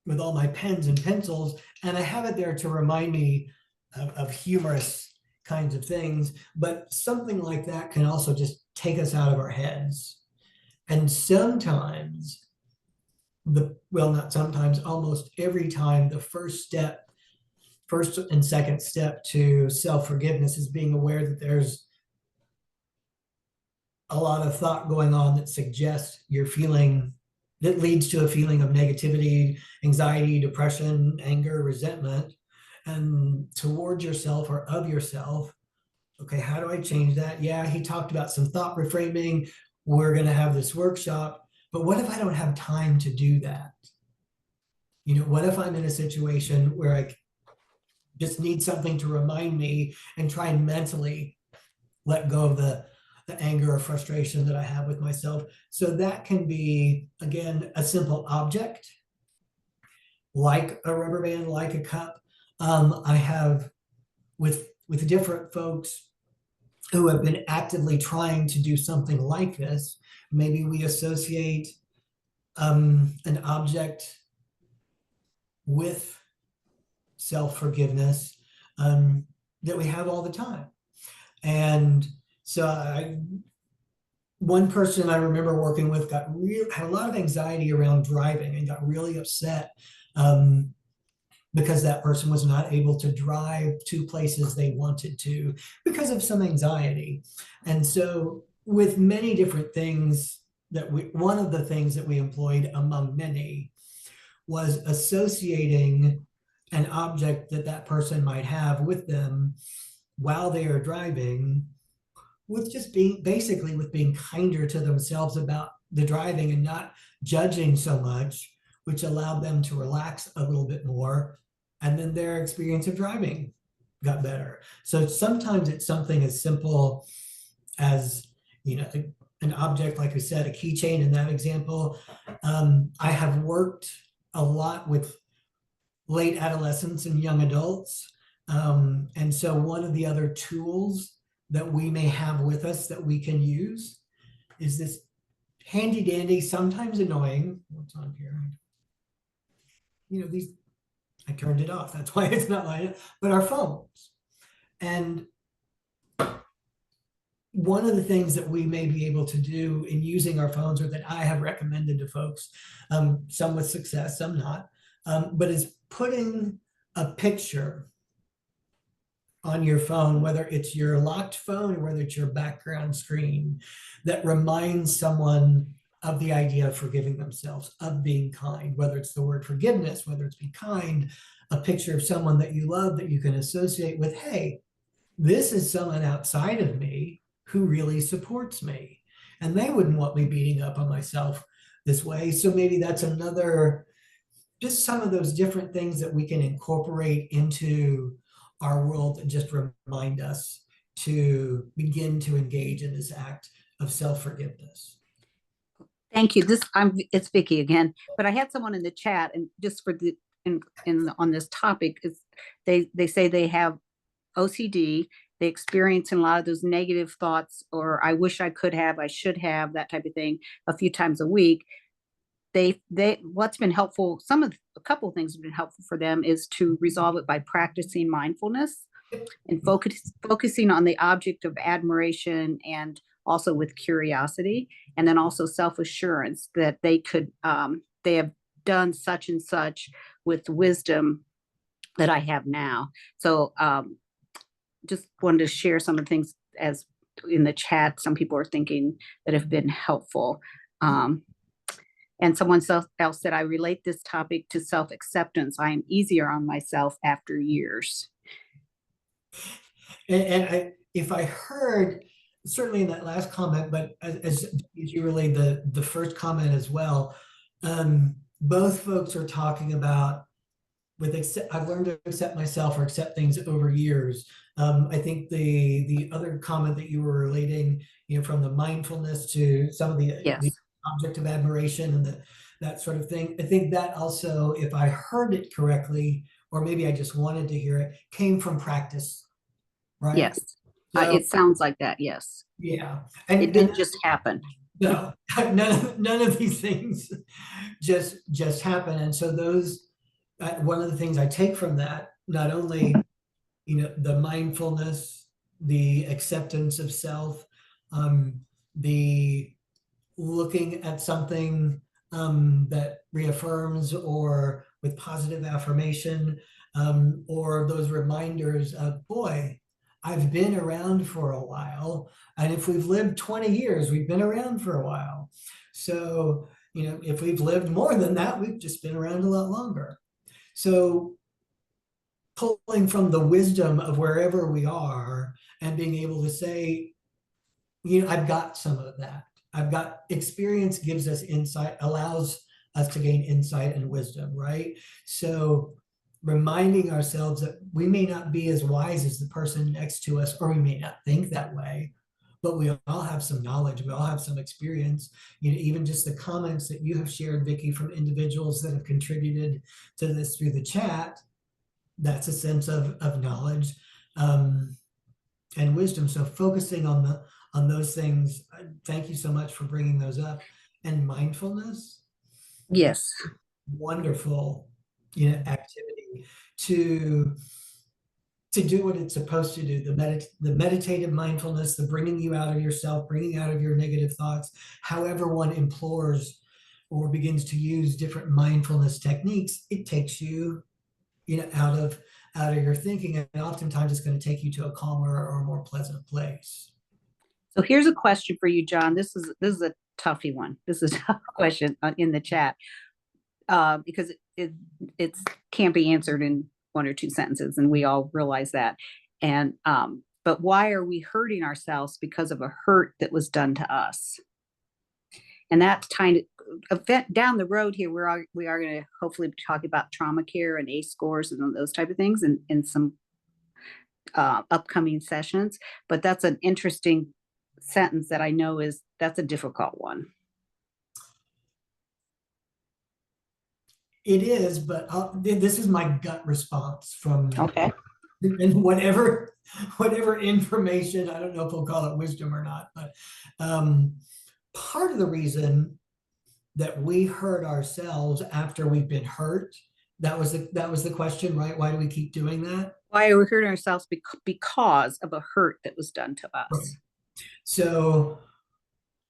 C: with all my pens and pencils, and I have it there to remind me of humorous kinds of things, but something like that can also just take us out of our heads. And sometimes, not sometimes, almost every time, the first and second step to self-forgiveness is being aware that there's a lot of thought going on that suggests that leads to a feeling of negativity, anxiety, depression, anger, resentment, and towards yourself or of yourself. Okay, how do I change that? Yeah, he talked about some thought reframing. We're going to have this workshop, but what if I don't have time to do that? What if I'm in a situation where I just need something to remind me and try and mentally let go of the anger or frustration that I have with myself? So that can be, again, a simple object like a rubber band, like a cup. I have with different folks who have been actively trying to do something like this. Maybe we associate an object with self-forgiveness that we have all the time. And so one person I remember working with had a lot of anxiety around driving and got really upset because that person was not able to drive to places they wanted to because of some anxiety. And so with many different things one of the things that we employed among many was associating an object that person might have with them while they are driving with just being kinder to themselves about the driving and not judging so much, which allowed them to relax a little bit more. And then their experience of driving got better. So sometimes it's something as simple as, an object, like I said, a keychain in that example. I have worked a lot with late adolescents and young adults. And so one of the other tools that we may have with us that we can use is this handy dandy, sometimes annoying, what's on here? I turned it off. That's why it's not lighting up, but our phones. And one of the things that we may be able to do in using our phones, or that I have recommended to folks, some with success, some not, but is putting a picture on your phone, whether it's your locked phone or whether it's your background screen, that reminds someone of the idea of forgiving themselves, of being kind, whether it's the word forgiveness, whether it's be kind, a picture of someone that you love that you can associate with, hey, this is someone outside of me who really supports me. And they wouldn't want me beating up on myself this way. So maybe that's another, just some of those different things that we can incorporate into our world and just remind us to begin to engage in this act of self-forgiveness.
B: Thank you. It's Vicky again, but I had someone in the chat, and just for the on this topic, is they say they have OCD. They experience a lot of those negative thoughts, or I wish I could have, I should have, that type of thing, a few times a week. They what's been helpful, a couple of things have been helpful for them, is to resolve it by practicing mindfulness and focusing on the object of admiration, and also with curiosity, and then also self-assurance that they have done such and such with wisdom that I have now. So just wanted to share some of the things, as in the chat, some people are thinking, that have been helpful. And someone else said, I relate this topic to self-acceptance. I am easier on myself after years.
C: And if I heard, certainly in that last comment, but as you relayed the first comment as well, both folks are talking about I've learned to accept myself or accept things over years. I think the other comment that you were relating, from the mindfulness to some of the object of admiration and that sort of thing. I think that also, if I heard it correctly, or maybe I just wanted to hear it, came from practice, right?
B: Yes,
C: So,
B: it sounds like that. Yes.
C: Yeah,
B: it didn't just happen.
C: No, none of these things just happen. And so those, one of the things I take from that, not only the mindfulness, the acceptance of self, the looking at something that reaffirms, or with positive affirmation, or those reminders of, boy, I've been around for a while. And if we've lived 20 years, we've been around for a while. So, if we've lived more than that, we've just been around a lot longer. So pulling from the wisdom of wherever we are and being able to say, I've got some of that. I've got experience, gives us insight, allows us to gain insight and wisdom, right? So reminding ourselves that we may not be as wise as the person next to us, or we may not think that way, but we all have some knowledge, we all have some experience. Even just the comments that you have shared, Vicky, from individuals that have contributed to this through the chat, that's a sense of knowledge and wisdom. So focusing on those things, thank you so much for bringing those up. And mindfulness,
B: yes,
C: wonderful activity to do what it's supposed to do. The meditative mindfulness, the bringing you out of yourself, bringing out of your negative thoughts, however one implores or begins to use different mindfulness techniques, it takes you out of your thinking, and oftentimes it's going to take you to a calmer or more pleasant place.
B: So here's a question for you, John. This is a toughy one. This is a tough question in the chat, because it can't be answered in one or two sentences, and we all realize that. And but why are we hurting ourselves because of a hurt that was done to us? And that's kind of down the road here. We are going to hopefully talk about trauma care and ACE scores and those type of things in some upcoming sessions. But that's an interesting sentence that I know that's a difficult one.
C: It is, but this is my gut response from and whatever information, I don't know if we'll call it wisdom or not, but part of the reason that we hurt ourselves after we've been hurt, that was the question, right? Why do we keep doing that?
B: Why are we hurting ourselves? Because of a hurt that was done to us.
C: Right. So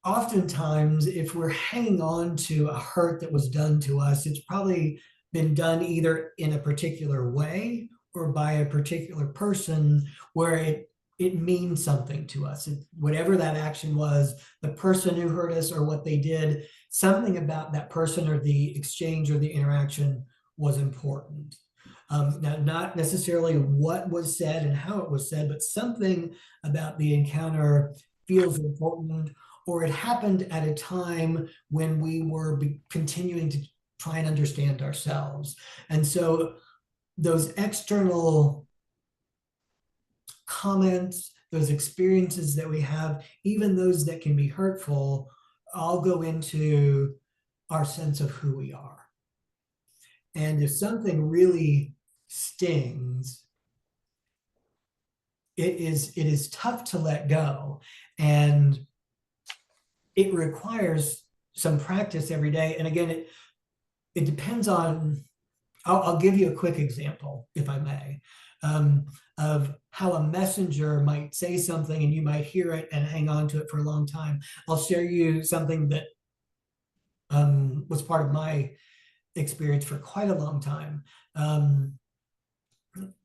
C: oftentimes, if we're hanging on to a hurt that was done to us, it's probably been done either in a particular way or by a particular person where it means something to us. Whatever that action was, the person who hurt us or what they did, something about that person or the exchange or the interaction was important. Now, not necessarily what was said and how it was said, but something about the encounter feels important, or it happened at a time when we were continuing to try and understand ourselves. And so those external comments, those experiences that we have, even those that can be hurtful, all go into our sense of who we are. And if something really stings, it is tough to let go. And it requires some practice every day. And again, it depends on, I'll give you a quick example, if I may, of how a messenger might say something and you might hear it and hang on to it for a long time. I'll share you something that was part of my experience for quite a long time.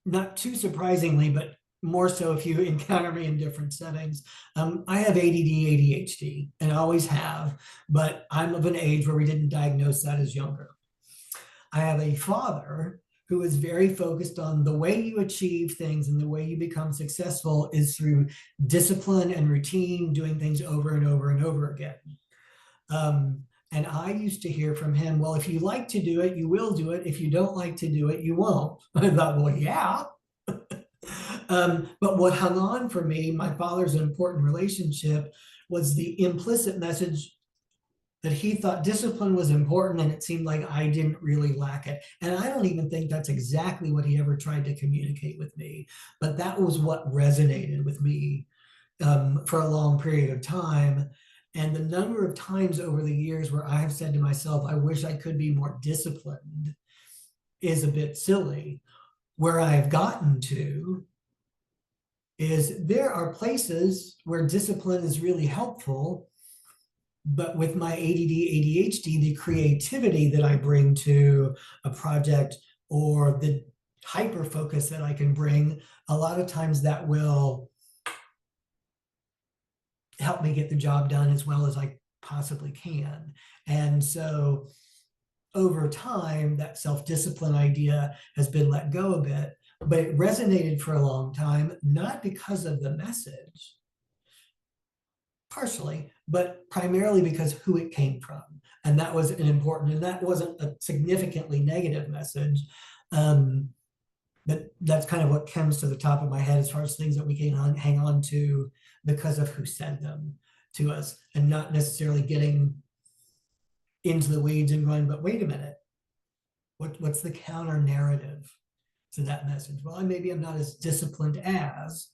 C: Not too surprisingly, but more so if you encounter me in different settings. I have ADD, ADHD, and I always have, but I'm of an age where we didn't diagnose that as younger. I have a father who is very focused on the way you achieve things and the way you become successful is through discipline and routine, doing things over and over and over again. And I used to hear from him, well, if you like to do it, you will do it. If you don't like to do it, you won't. I thought, well, yeah. But what hung on for me, my father's important relationship, was the implicit message that he thought discipline was important, and it seemed like I didn't really lack it. And I don't even think that's exactly what he ever tried to communicate with me, but that was what resonated with me for a long period of time. And the number of times over the years where I have said to myself, I wish I could be more disciplined, is a bit silly. Where I've gotten to is there are places where discipline is really helpful, but with my ADD, ADHD, the creativity that I bring to a project or the hyper focus that I can bring, a lot of times that will help me get the job done as well as I possibly can. And so over time, that self-discipline idea has been let go a bit, but it resonated for a long time, not because of the message, partially, but primarily because who it came from. And that was an important, and that wasn't a significantly negative message. But that's kind of what comes to the top of my head as far as things that we can hang on to because of who said them to us, and not necessarily getting into the weeds and going, but wait a minute, what's the counter narrative to that message? Well, maybe I'm not as disciplined as,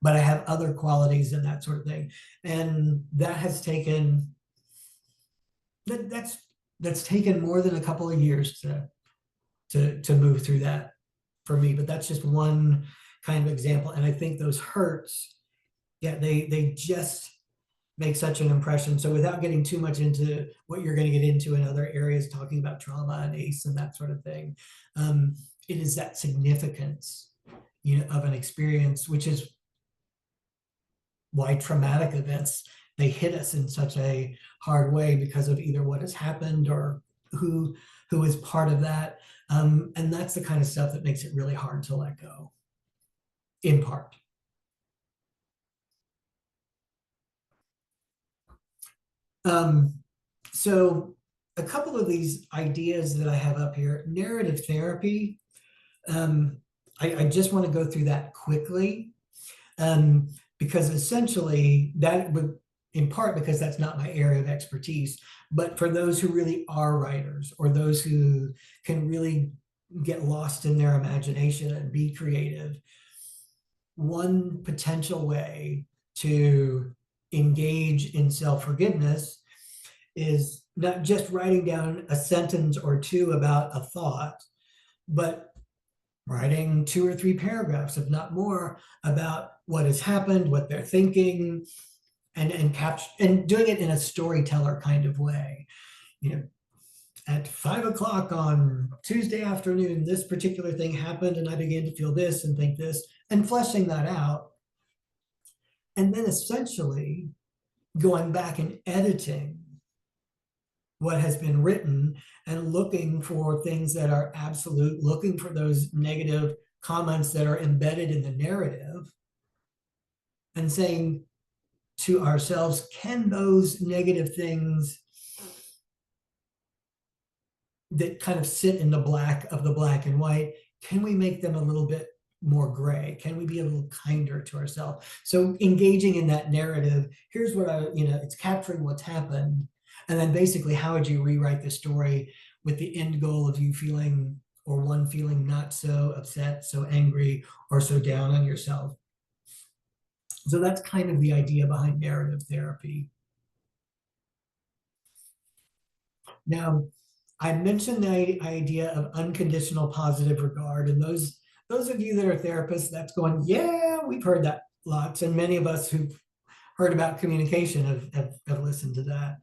C: but I have other qualities and that sort of thing. And that has taken, that's taken more than a couple of years to move through that for me. But that's just one kind of example. And I think those hurts, yeah, they just make such an impression. So without getting too much into what you're going to get into in other areas, talking about trauma and ACE and that sort of thing, it is that significance, of an experience, which is why traumatic events, they hit us in such a hard way because of either what has happened or who is part of that. And that's the kind of stuff that makes it really hard to let go, in part. So a couple of these ideas that I have up here, narrative therapy, I just want to go through that quickly, because essentially that would, in part because that's not my area of expertise, but for those who really are writers or those who can really get lost in their imagination and be creative, one potential way to engage in self-forgiveness is not just writing down a sentence or two about a thought, but writing 2 or 3 paragraphs, if not more, about what has happened, what they're thinking, and capture and doing it in a storyteller kind of way. You know, at 5 o'clock on Tuesday afternoon, this particular thing happened, and I began to feel this and think this, and fleshing that out. And then essentially going back and editing what has been written and looking for things that are absolute, looking for those negative comments that are embedded in the narrative, and saying to ourselves, can those negative things that kind of sit in the black of the black and white, can we make them a little bit more gray? Can we be a little kinder to ourselves? So engaging in that narrative, here's what it's capturing what's happened. And then basically, how would you rewrite the story with the end goal of you feeling, or one feeling not so upset, so angry, or so down on yourself? So that's kind of the idea behind narrative therapy. Now, I mentioned the idea of unconditional positive regard, and those of you that are therapists, that's going, yeah, we've heard that lots, and many of us who've heard about communication have listened to that.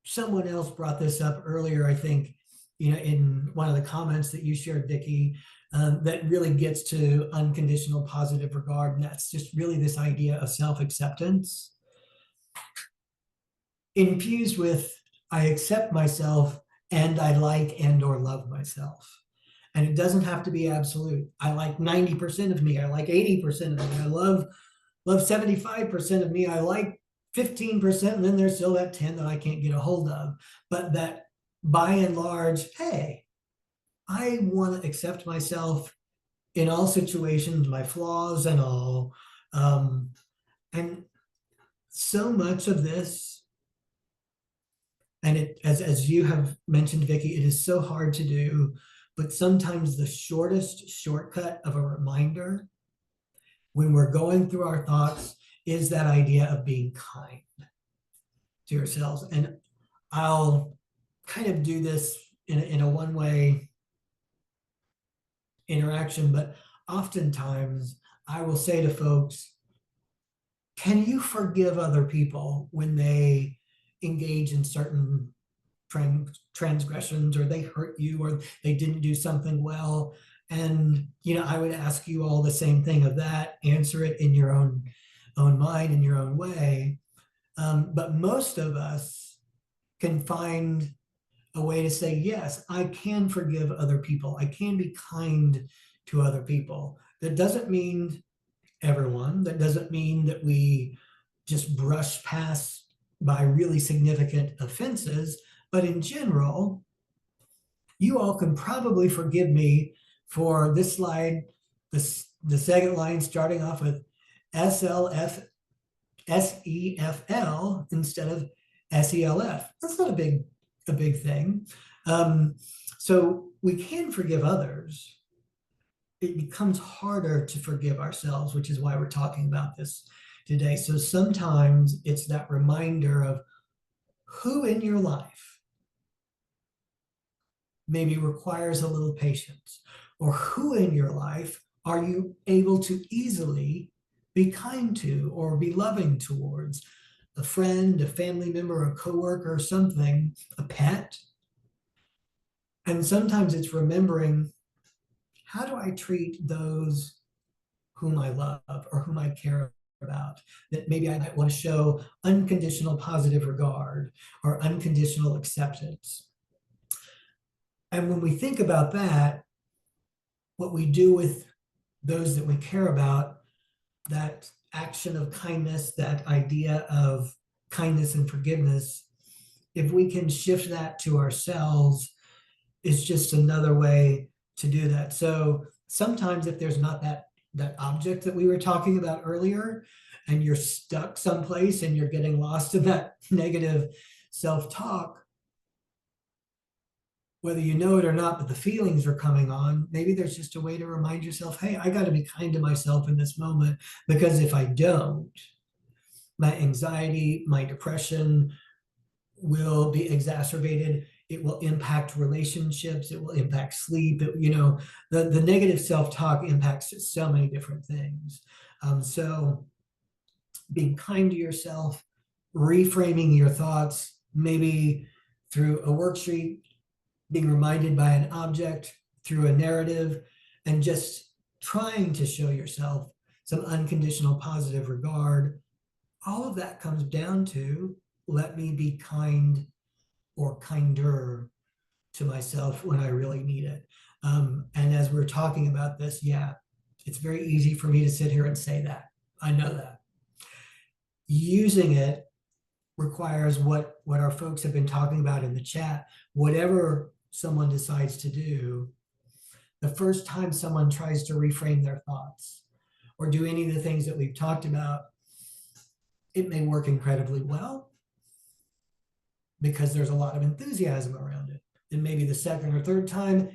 C: Someone else brought this up earlier, I think, in one of the comments that you shared, Vicki, that really gets to unconditional positive regard, and that's just really this idea of self-acceptance infused with, I accept myself and I like and or love myself. And it doesn't have to be absolute. I like 90% of me. I like 80% of me. I love 75% of me. I like 15%. And then there's still that 10 that I can't get a hold of. But that by and large, hey, I want to accept myself in all situations, my flaws and all. And so much of this, and as you have mentioned, Vicki, it is so hard to do, but sometimes the shortest shortcut of a reminder when we're going through our thoughts is that idea of being kind to yourselves. And I'll kind of do this in a one-way interaction, but oftentimes I will say to folks, can you forgive other people when they engage in certain transgressions, or they hurt you, or they didn't do something well? And I would ask you all the same thing of that. Answer it in your own mind, in your own way. But most of us can find a way to say, yes, I can forgive other people. I can be kind to other people. That doesn't mean everyone. That doesn't mean that we just brush past by really significant offenses. But in general, you all can probably forgive me for this slide, the second line starting off with SEFL instead of SELF. That's not a big thing. So we can forgive others. It becomes harder to forgive ourselves, which is why we're talking about this today. So sometimes it's that reminder of who in your life maybe requires a little patience, or who in your life are you able to easily be kind to or be loving towards? A friend, a family member, a coworker, something, a pet. And sometimes it's remembering, how do I treat those whom I love or whom I care about, that maybe I might want to show unconditional positive regard or unconditional acceptance? And when we think about that, what we do with those that we care about, that action of kindness, that idea of kindness and forgiveness, if we can shift that to ourselves, is just another way to do that. So sometimes if there's not that object that we were talking about earlier, and you're stuck someplace and you're getting lost in that negative self-talk, whether you know it or not, but the feelings are coming on, maybe there's just a way to remind yourself, hey, I got to be kind to myself in this moment, because if I don't, my anxiety, my depression will be exacerbated. It will impact relationships. It will impact sleep. The negative self-talk impacts so many different things. So being kind to yourself, reframing your thoughts, maybe through a worksheet, being reminded by an object, through a narrative, and just trying to show yourself some unconditional positive regard. All of that comes down to let me be kind or kinder to myself when I really need it. And as we're talking about this, yeah, it's very easy for me to sit here and say that. I know that. Using it requires what our folks have been talking about in the chat. Whatever someone decides to do, the first time someone tries to reframe their thoughts or do any of the things that we've talked about, it may work incredibly well because there's a lot of enthusiasm around it. And maybe the second or third time,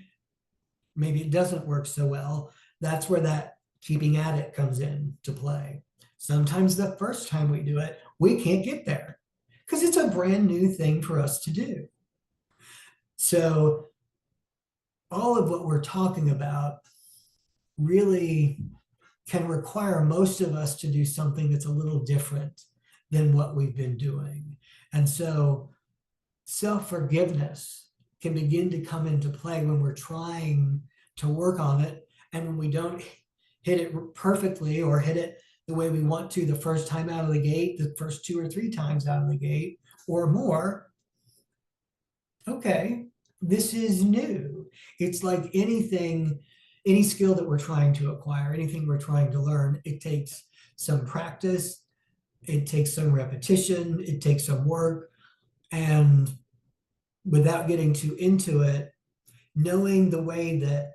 C: maybe it doesn't work so well. That's where that keeping at it comes in to play. Sometimes the first time we do it, we can't get there because it's a brand new thing for us to do. So all of what we're talking about really can require most of us to do something that's a little different than what we've been doing. And so self-forgiveness can begin to come into play when we're trying to work on it. And when we don't hit it perfectly or hit it the way we want to the first time out of the gate, the first 2 or 3 times out of the gate or more, okay, this is new. It's like anything, any skill that we're trying to acquire, anything we're trying to learn, it takes some practice, it takes some repetition, it takes some work. And without getting too into it, knowing the way that,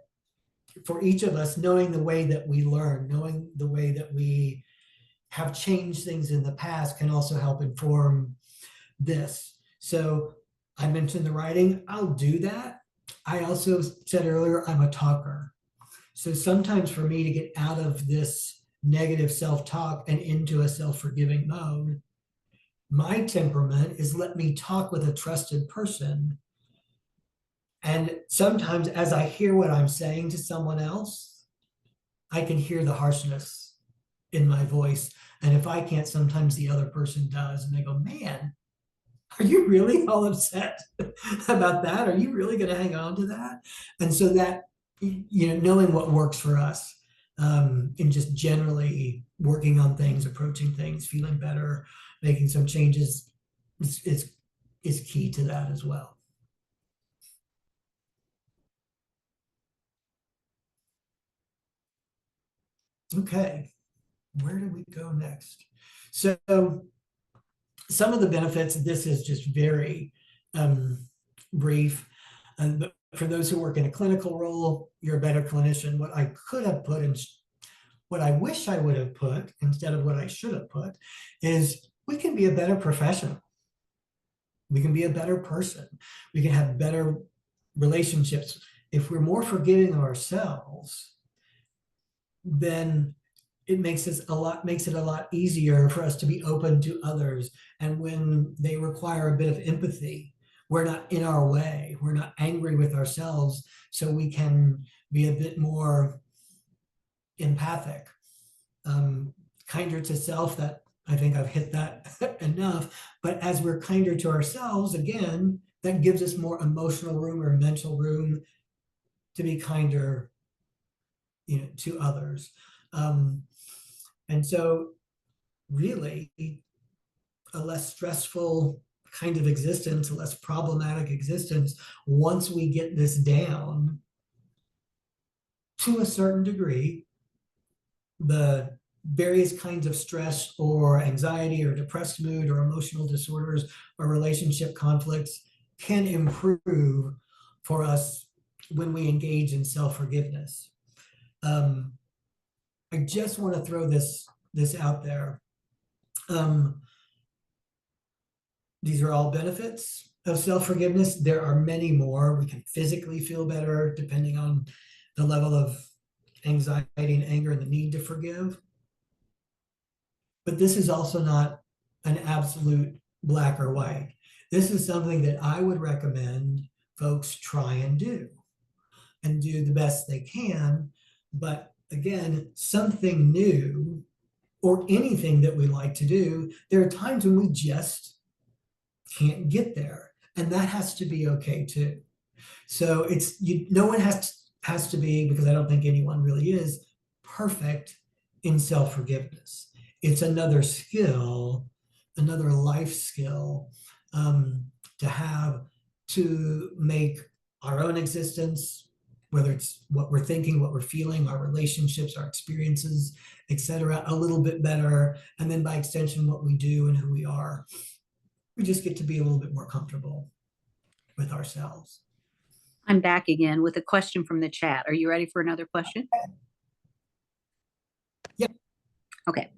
C: for each of us, knowing the way that we learn, knowing the way that we have changed things in the past can also help inform this. So I mentioned the writing, I'll do that. I also said earlier, I'm a talker. So sometimes for me to get out of this negative self-talk and into a self-forgiving mode, my temperament is let me talk with a trusted person. And sometimes as I hear what I'm saying to someone else, I can hear the harshness in my voice. And if I can't, sometimes the other person does. And they go, man, are you really all upset about that? Are you really going to hang on to that? And so that, knowing what works for us, and just generally working on things, approaching things, feeling better, making some changes is key to that as well. Okay, where do we go next? So some of the benefits, this is just very brief. But for those who work in a clinical role, you're a better clinician. What I could have put in, what I wish I would have put instead of what I should have put is we can be a better professional. We can be a better person. We can have better relationships. If we're more forgiving of ourselves, then it makes it a lot easier for us to be open to others. And when they require a bit of empathy, we're not in our way. We're not angry with ourselves, so we can be a bit more empathic, kinder to self. That I think I've hit that enough. But as we're kinder to ourselves, again, that gives us more emotional room or mental room to be kinder, to others. And so really a less stressful kind of existence, a less problematic existence, once we get this down to a certain degree, the various kinds of stress or anxiety or depressed mood or emotional disorders or relationship conflicts can improve for us when we engage in self-forgiveness. I just want to throw this out there. These are all benefits of self-forgiveness. There are many more. We can physically feel better depending on the level of anxiety and anger and the need to forgive. But this is also not an absolute black or white. This is something that I would recommend folks try and do the best they can. But again, something new or anything that we like to do, there are times when we just can't get there. And that has to be okay too. So no one has to be, because I don't think anyone really is perfect in self-forgiveness. It's another skill, another life skill, to have, to make our own existence, whether it's what we're thinking, what we're feeling, our relationships, our experiences, etc., a little bit better. And then by extension, what we do and who we are. We just get to be a little bit more comfortable with ourselves.
B: I'm back again with a question from the chat. Are you ready for another question?
C: Yep.
B: Okay.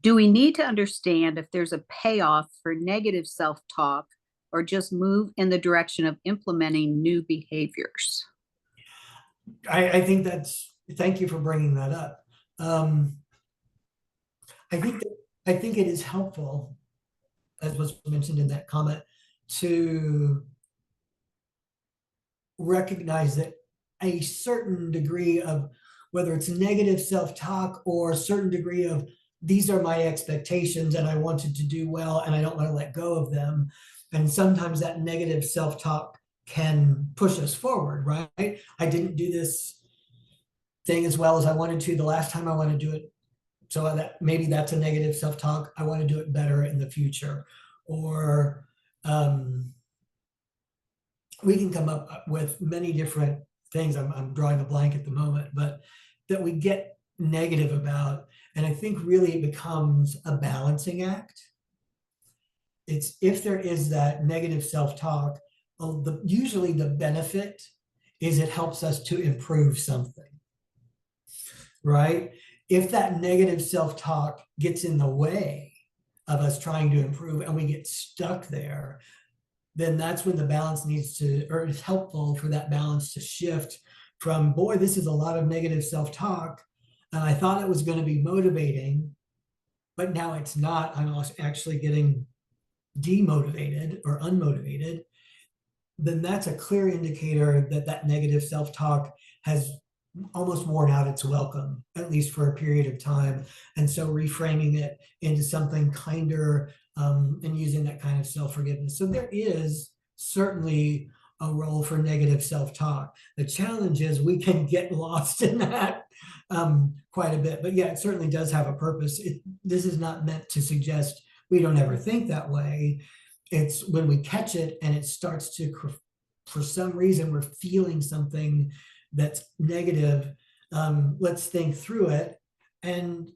B: Do we need to understand if there's a payoff for negative self-talk, or just move in the direction of implementing new behaviors?
C: I think thank you for bringing that up. I think it is helpful, as was mentioned in that comment, to recognize that a certain degree of, whether it's negative self-talk or a certain degree of, these are my expectations and I wanted to do well and I don't want to let go of them. And sometimes that negative self-talk can push us forward, right? I didn't do this thing as well as I wanted to the last time. I want to do it. So that maybe that's a negative self-talk. I want to do it better in the future. Or we can come up with many different things. I'm drawing a blank at the moment, but that we get negative about. And I think really it becomes a balancing act. It's, if there is that negative self-talk, usually the benefit is it helps us to improve something, right? If that negative self-talk gets in the way of us trying to improve and we get stuck there, then that's when the balance needs to, or it's helpful for that balance to shift from, boy, this is a lot of negative self-talk, and I thought it was going to be motivating, but now it's not. I'm actually getting demotivated or unmotivated. Then that's a clear indicator that that negative self-talk has almost worn out its welcome, at least for a period of time. And so reframing it into something kinder, and using that kind of self-forgiveness. So there is certainly a role for negative self-talk. The challenge is we can get lost in that quite a bit. But yeah, it certainly does have a purpose. This is not meant to suggest we don't ever think that way. It's when we catch it and it starts to, for some reason, we're feeling something that's negative, let's think through it. And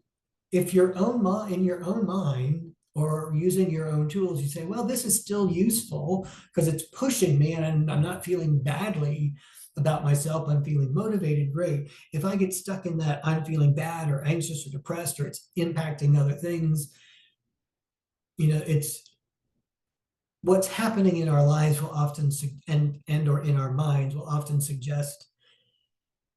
C: if in your own mind, or using your own tools, you say, well, this is still useful because it's pushing me and I'm not feeling badly about myself. I'm feeling motivated. Great. If I get stuck in that, I'm feeling bad or anxious or depressed, or it's impacting other things, it's what's happening in our lives will often, and or in our minds will often suggest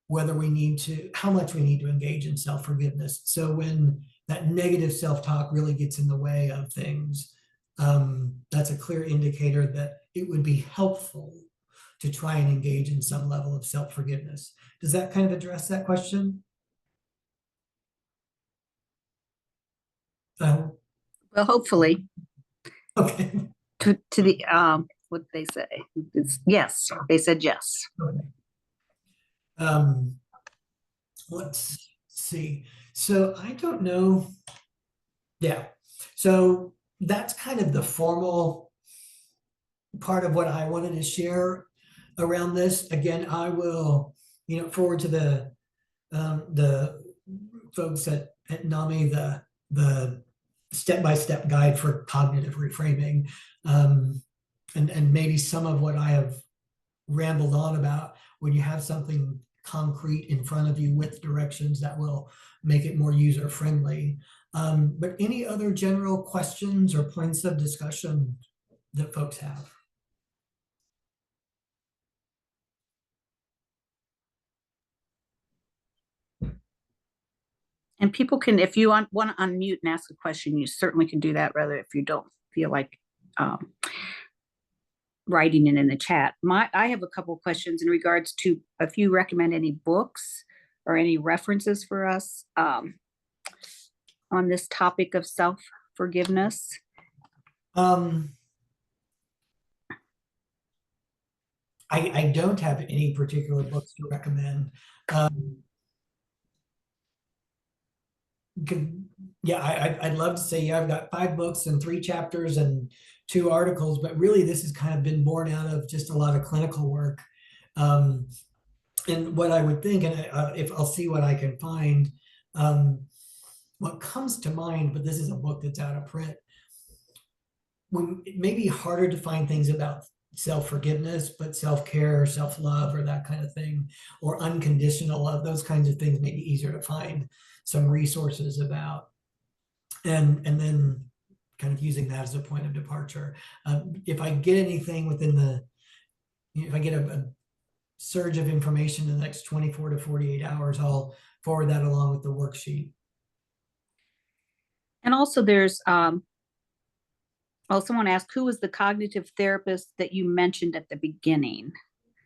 C: whether we need to, how much we need to engage in self-forgiveness. So when that negative self-talk really gets in the way of things, that's a clear indicator that it would be helpful to try and engage in some level of self-forgiveness. Does that kind of address that question?
B: Well, hopefully.
C: Okay.
B: To the what did they say? Yes, they said yes.
C: Okay. Let's see. So I don't know. Yeah. So that's kind of the formal part of what I wanted to share around this. Again, I will, forward to the folks at NAMI, the step-by-step guide for cognitive reframing, and maybe some of what I have rambled on about. When you have something concrete in front of you with directions, that will make it more user-friendly. But any other general questions or points of discussion that folks have?
B: And people can, if you want to unmute and ask a question, you certainly can do that, rather if you don't feel like writing it in the chat. I have a couple of questions in regards to if you recommend any books or any references for us. on this topic of self-forgiveness?
C: I don't have any particular books to recommend. Yeah, I'd love to say, yeah, I've got 5 books and 3 chapters and 2 articles, but really this has kind of been born out of just a lot of clinical work. And what I would think, and if I'll see what I can find, what comes to mind, but this is a book that's out of print, when it may be harder to find things about self-forgiveness, but self-care or self-love or that kind of thing, or unconditional love, those kinds of things may be easier to find some resources about. And then kind of using that as a point of departure. If I get anything within the, if I get a surge of information in the next 24 to 48 hours, I'll forward that along with the worksheet.
B: And also there's, someone asked, who was the cognitive therapist that you mentioned at the beginning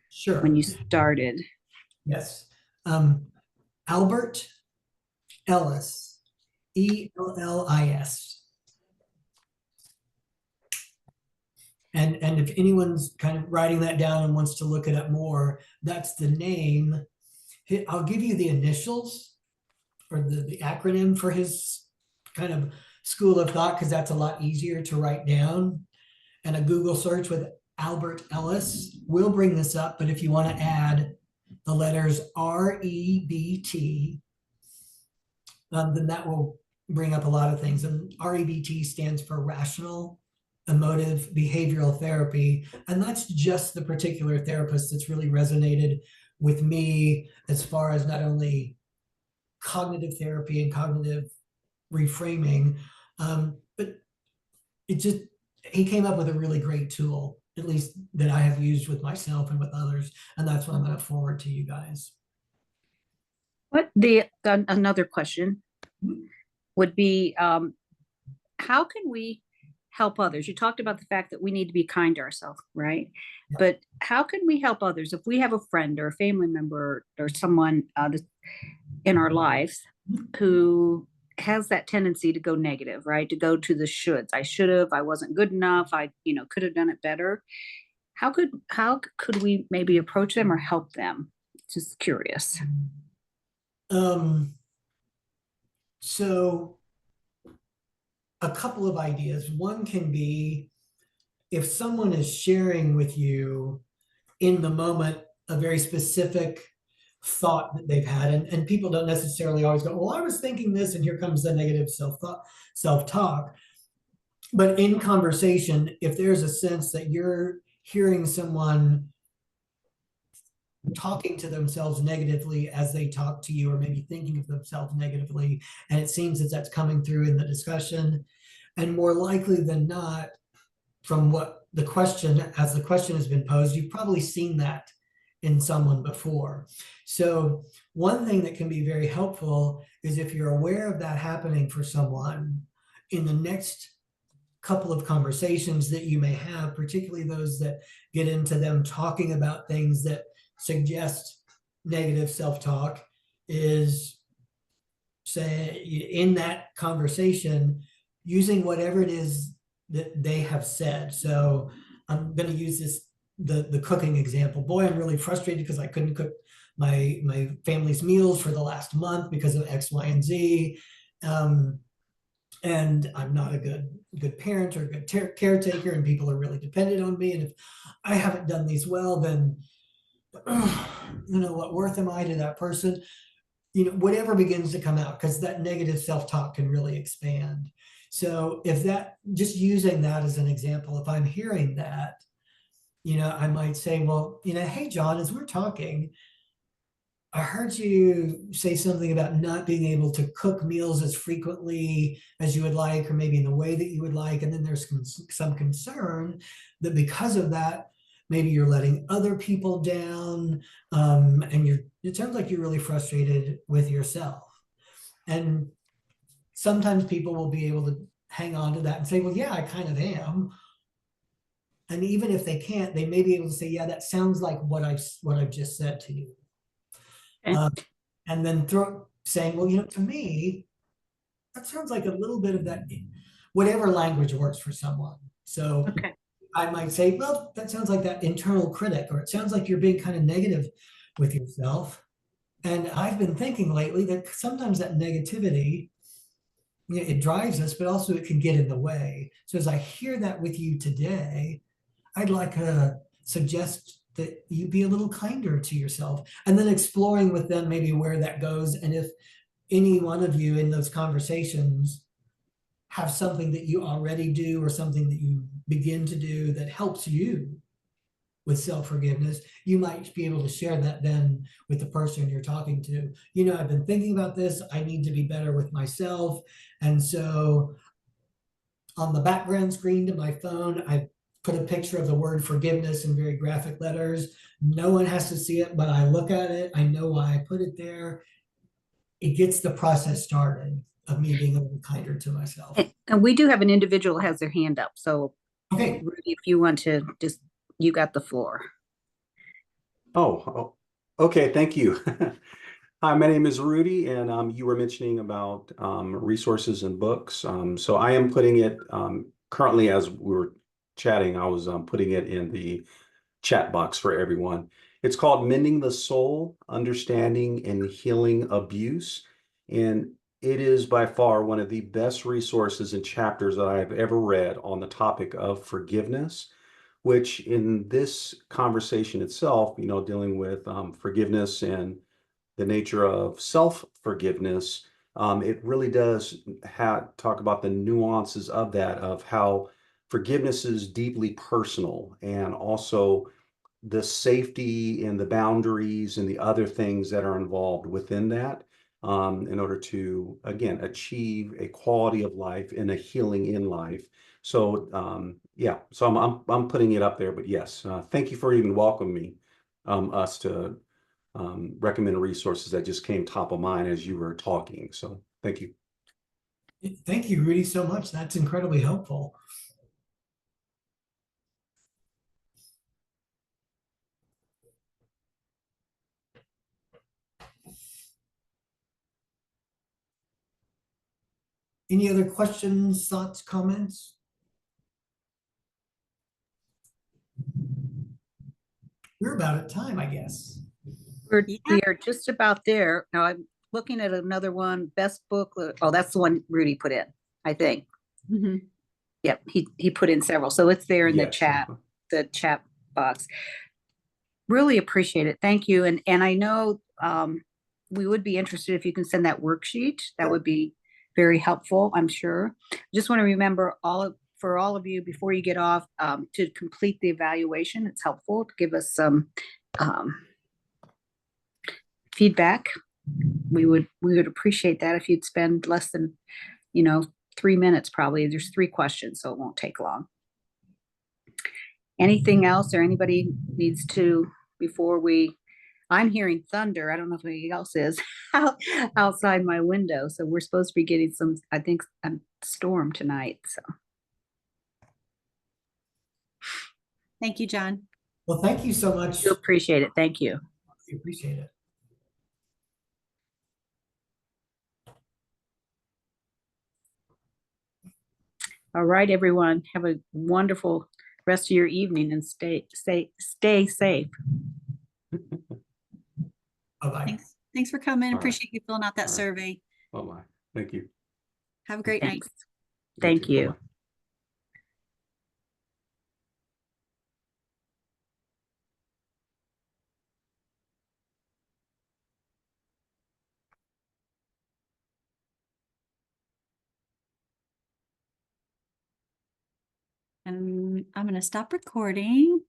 C: Sure.
B: when you started?
C: Yes. Albert Ellis, Ellis. And if anyone's kind of writing that down and wants to look it up more, that's the name. I'll give you the initials or the acronym for his kind of school of thought, because that's a lot easier to write down. And a Google search with Albert Ellis will bring this up, but if you want to add the letters REBT, then that will bring up a lot of things. And REBT stands for Rational Emotive Behavioral Therapy. And that's just the particular therapist that's really resonated with me as far as not only cognitive therapy and cognitive reframing, but he came up with a really great tool, at least that I have used with myself and with others. And that's what I'm going to forward to you guys.
B: Another question would be, how can we help others? You talked about the fact that we need to be kind to ourselves, right?
C: Yeah.
B: But how can we help others if we have a friend or a family member or someone in our lives who has that tendency to go negative, right? To go to the shoulds. I should have, I wasn't good enough. I, could have done it better. How could we maybe approach them or help them? Just curious.
C: So a couple of ideas. One can be, if someone is sharing with you in the moment a very specific thought that they've had, and people don't necessarily always go, well, I was thinking this, and here comes the negative self-talk. But in conversation, if there's a sense that you're hearing someone talking to themselves negatively as they talk to you, or maybe thinking of themselves negatively, and it seems that that's coming through in the discussion, and more likely than not, from what the question, as the question has been posed, you've probably seen that in someone before. So one thing that can be very helpful is, if you're aware of that happening for someone, in the next couple of conversations that you may have, particularly those that get into them talking about things that suggest negative self-talk, is, say, in that conversation, using whatever it is that they have said. So I'm going to use the cooking example. Boy, I'm really frustrated because I couldn't cook my family's meals for the last month because of X, Y, and Z. And I'm not a good parent or a good caretaker, and people are really dependent on me. And if I haven't done these well, then what worth am I to that person? Whatever begins to come out, because that negative self-talk can really expand. So if that, just using that as an example, if I'm hearing that, I might say, well, hey, John, as we're talking, I heard you say something about not being able to cook meals as frequently as you would like, or maybe in the way that you would like. And then there's some concern that because of that, maybe you're letting other people down, and it sounds like you're really frustrated with yourself. And sometimes people will be able to hang on to that and say, well, yeah, I kind of am. And even if they can't, they may be able to say, yeah, that sounds like what I've just said to you.
B: Okay.
C: And then saying, well, to me, that sounds like a little bit of that, whatever language works for someone. So
B: Okay.
C: I might say, well, that sounds like that internal critic, or it sounds like you're being kind of negative with yourself. And I've been thinking lately that sometimes that negativity, it drives us, but also it can get in the way. So as I hear that with you today, I'd like to suggest that you be a little kinder to yourself, and then exploring with them maybe where that goes. And if any one of you in those conversations have something that you already do or something that you begin to do that helps you with self-forgiveness, you might be able to share that then with the person you're talking to. I've been thinking about this. I need to be better with myself. And so on the background screen to my phone, I put a picture of the word forgiveness in very graphic letters. No one has to see it, but I look at it. I know why I put it there. It gets the process started of me being a little kinder to myself.
B: And we do have an individual who has their hand up. So
C: Okay.
B: Rudy, if you want to just, you got the floor.
D: Oh, okay. Thank you. Hi, my name is Rudy, and you were mentioning about resources and books. So I am putting it currently, as we were chatting, I was putting it in the chat box for everyone. It's called Mending the Soul, Understanding and Healing Abuse. And it is by far one of the best resources and chapters that I have ever read on the topic of forgiveness, which in this conversation itself, dealing with forgiveness and the nature of self-forgiveness, it really does talk about the nuances of that, of how forgiveness is deeply personal, and also the safety and the boundaries and the other things that are involved within that, in order to, again, achieve a quality of life and a healing in life. So yeah, so I'm putting it up there, but yes, thank you for even welcoming us to recommend resources that just came top of mind as you were talking. So thank you.
C: Thank you, Rudy, so much. That's incredibly helpful. Any other questions, thoughts, comments? We're about at time, I guess.
A: Yeah.
B: We are just about there. Now I'm looking at another one, best book. Oh, that's the one Rudy put in, I think.
A: Mhm.
B: Yep, he put in several. So it's there in
D: Yes.
B: the chat box. Really appreciate it. Thank you. And I know we would be interested if you can send that worksheet. That would be very helpful, I'm sure. Just want to remember for all of you before you get off, to complete the evaluation. It's helpful to give us some feedback. We would appreciate that if you'd spend less than 3 minutes. Probably there's 3 questions, so it won't take long. Anything else, or anybody needs to, before I'm hearing thunder. I don't know if anybody else is outside my window. So we're supposed to be getting some, I think, a storm tonight. So
A: Thank you, John.
C: Well, thank you so much.
B: I appreciate it. Thank you.
C: I appreciate it.
B: All right, everyone. Have a wonderful rest of your evening and stay safe.
C: Bye-bye.
A: Thanks for coming.
D: All right.
A: Appreciate you filling out that
D: All right.
A: survey.
D: Oh my, thank you.
A: Have a great night.
B: Thanks. Thank
D: too.
B: you.
D: Bye-bye.
A: And I'm going to stop recording.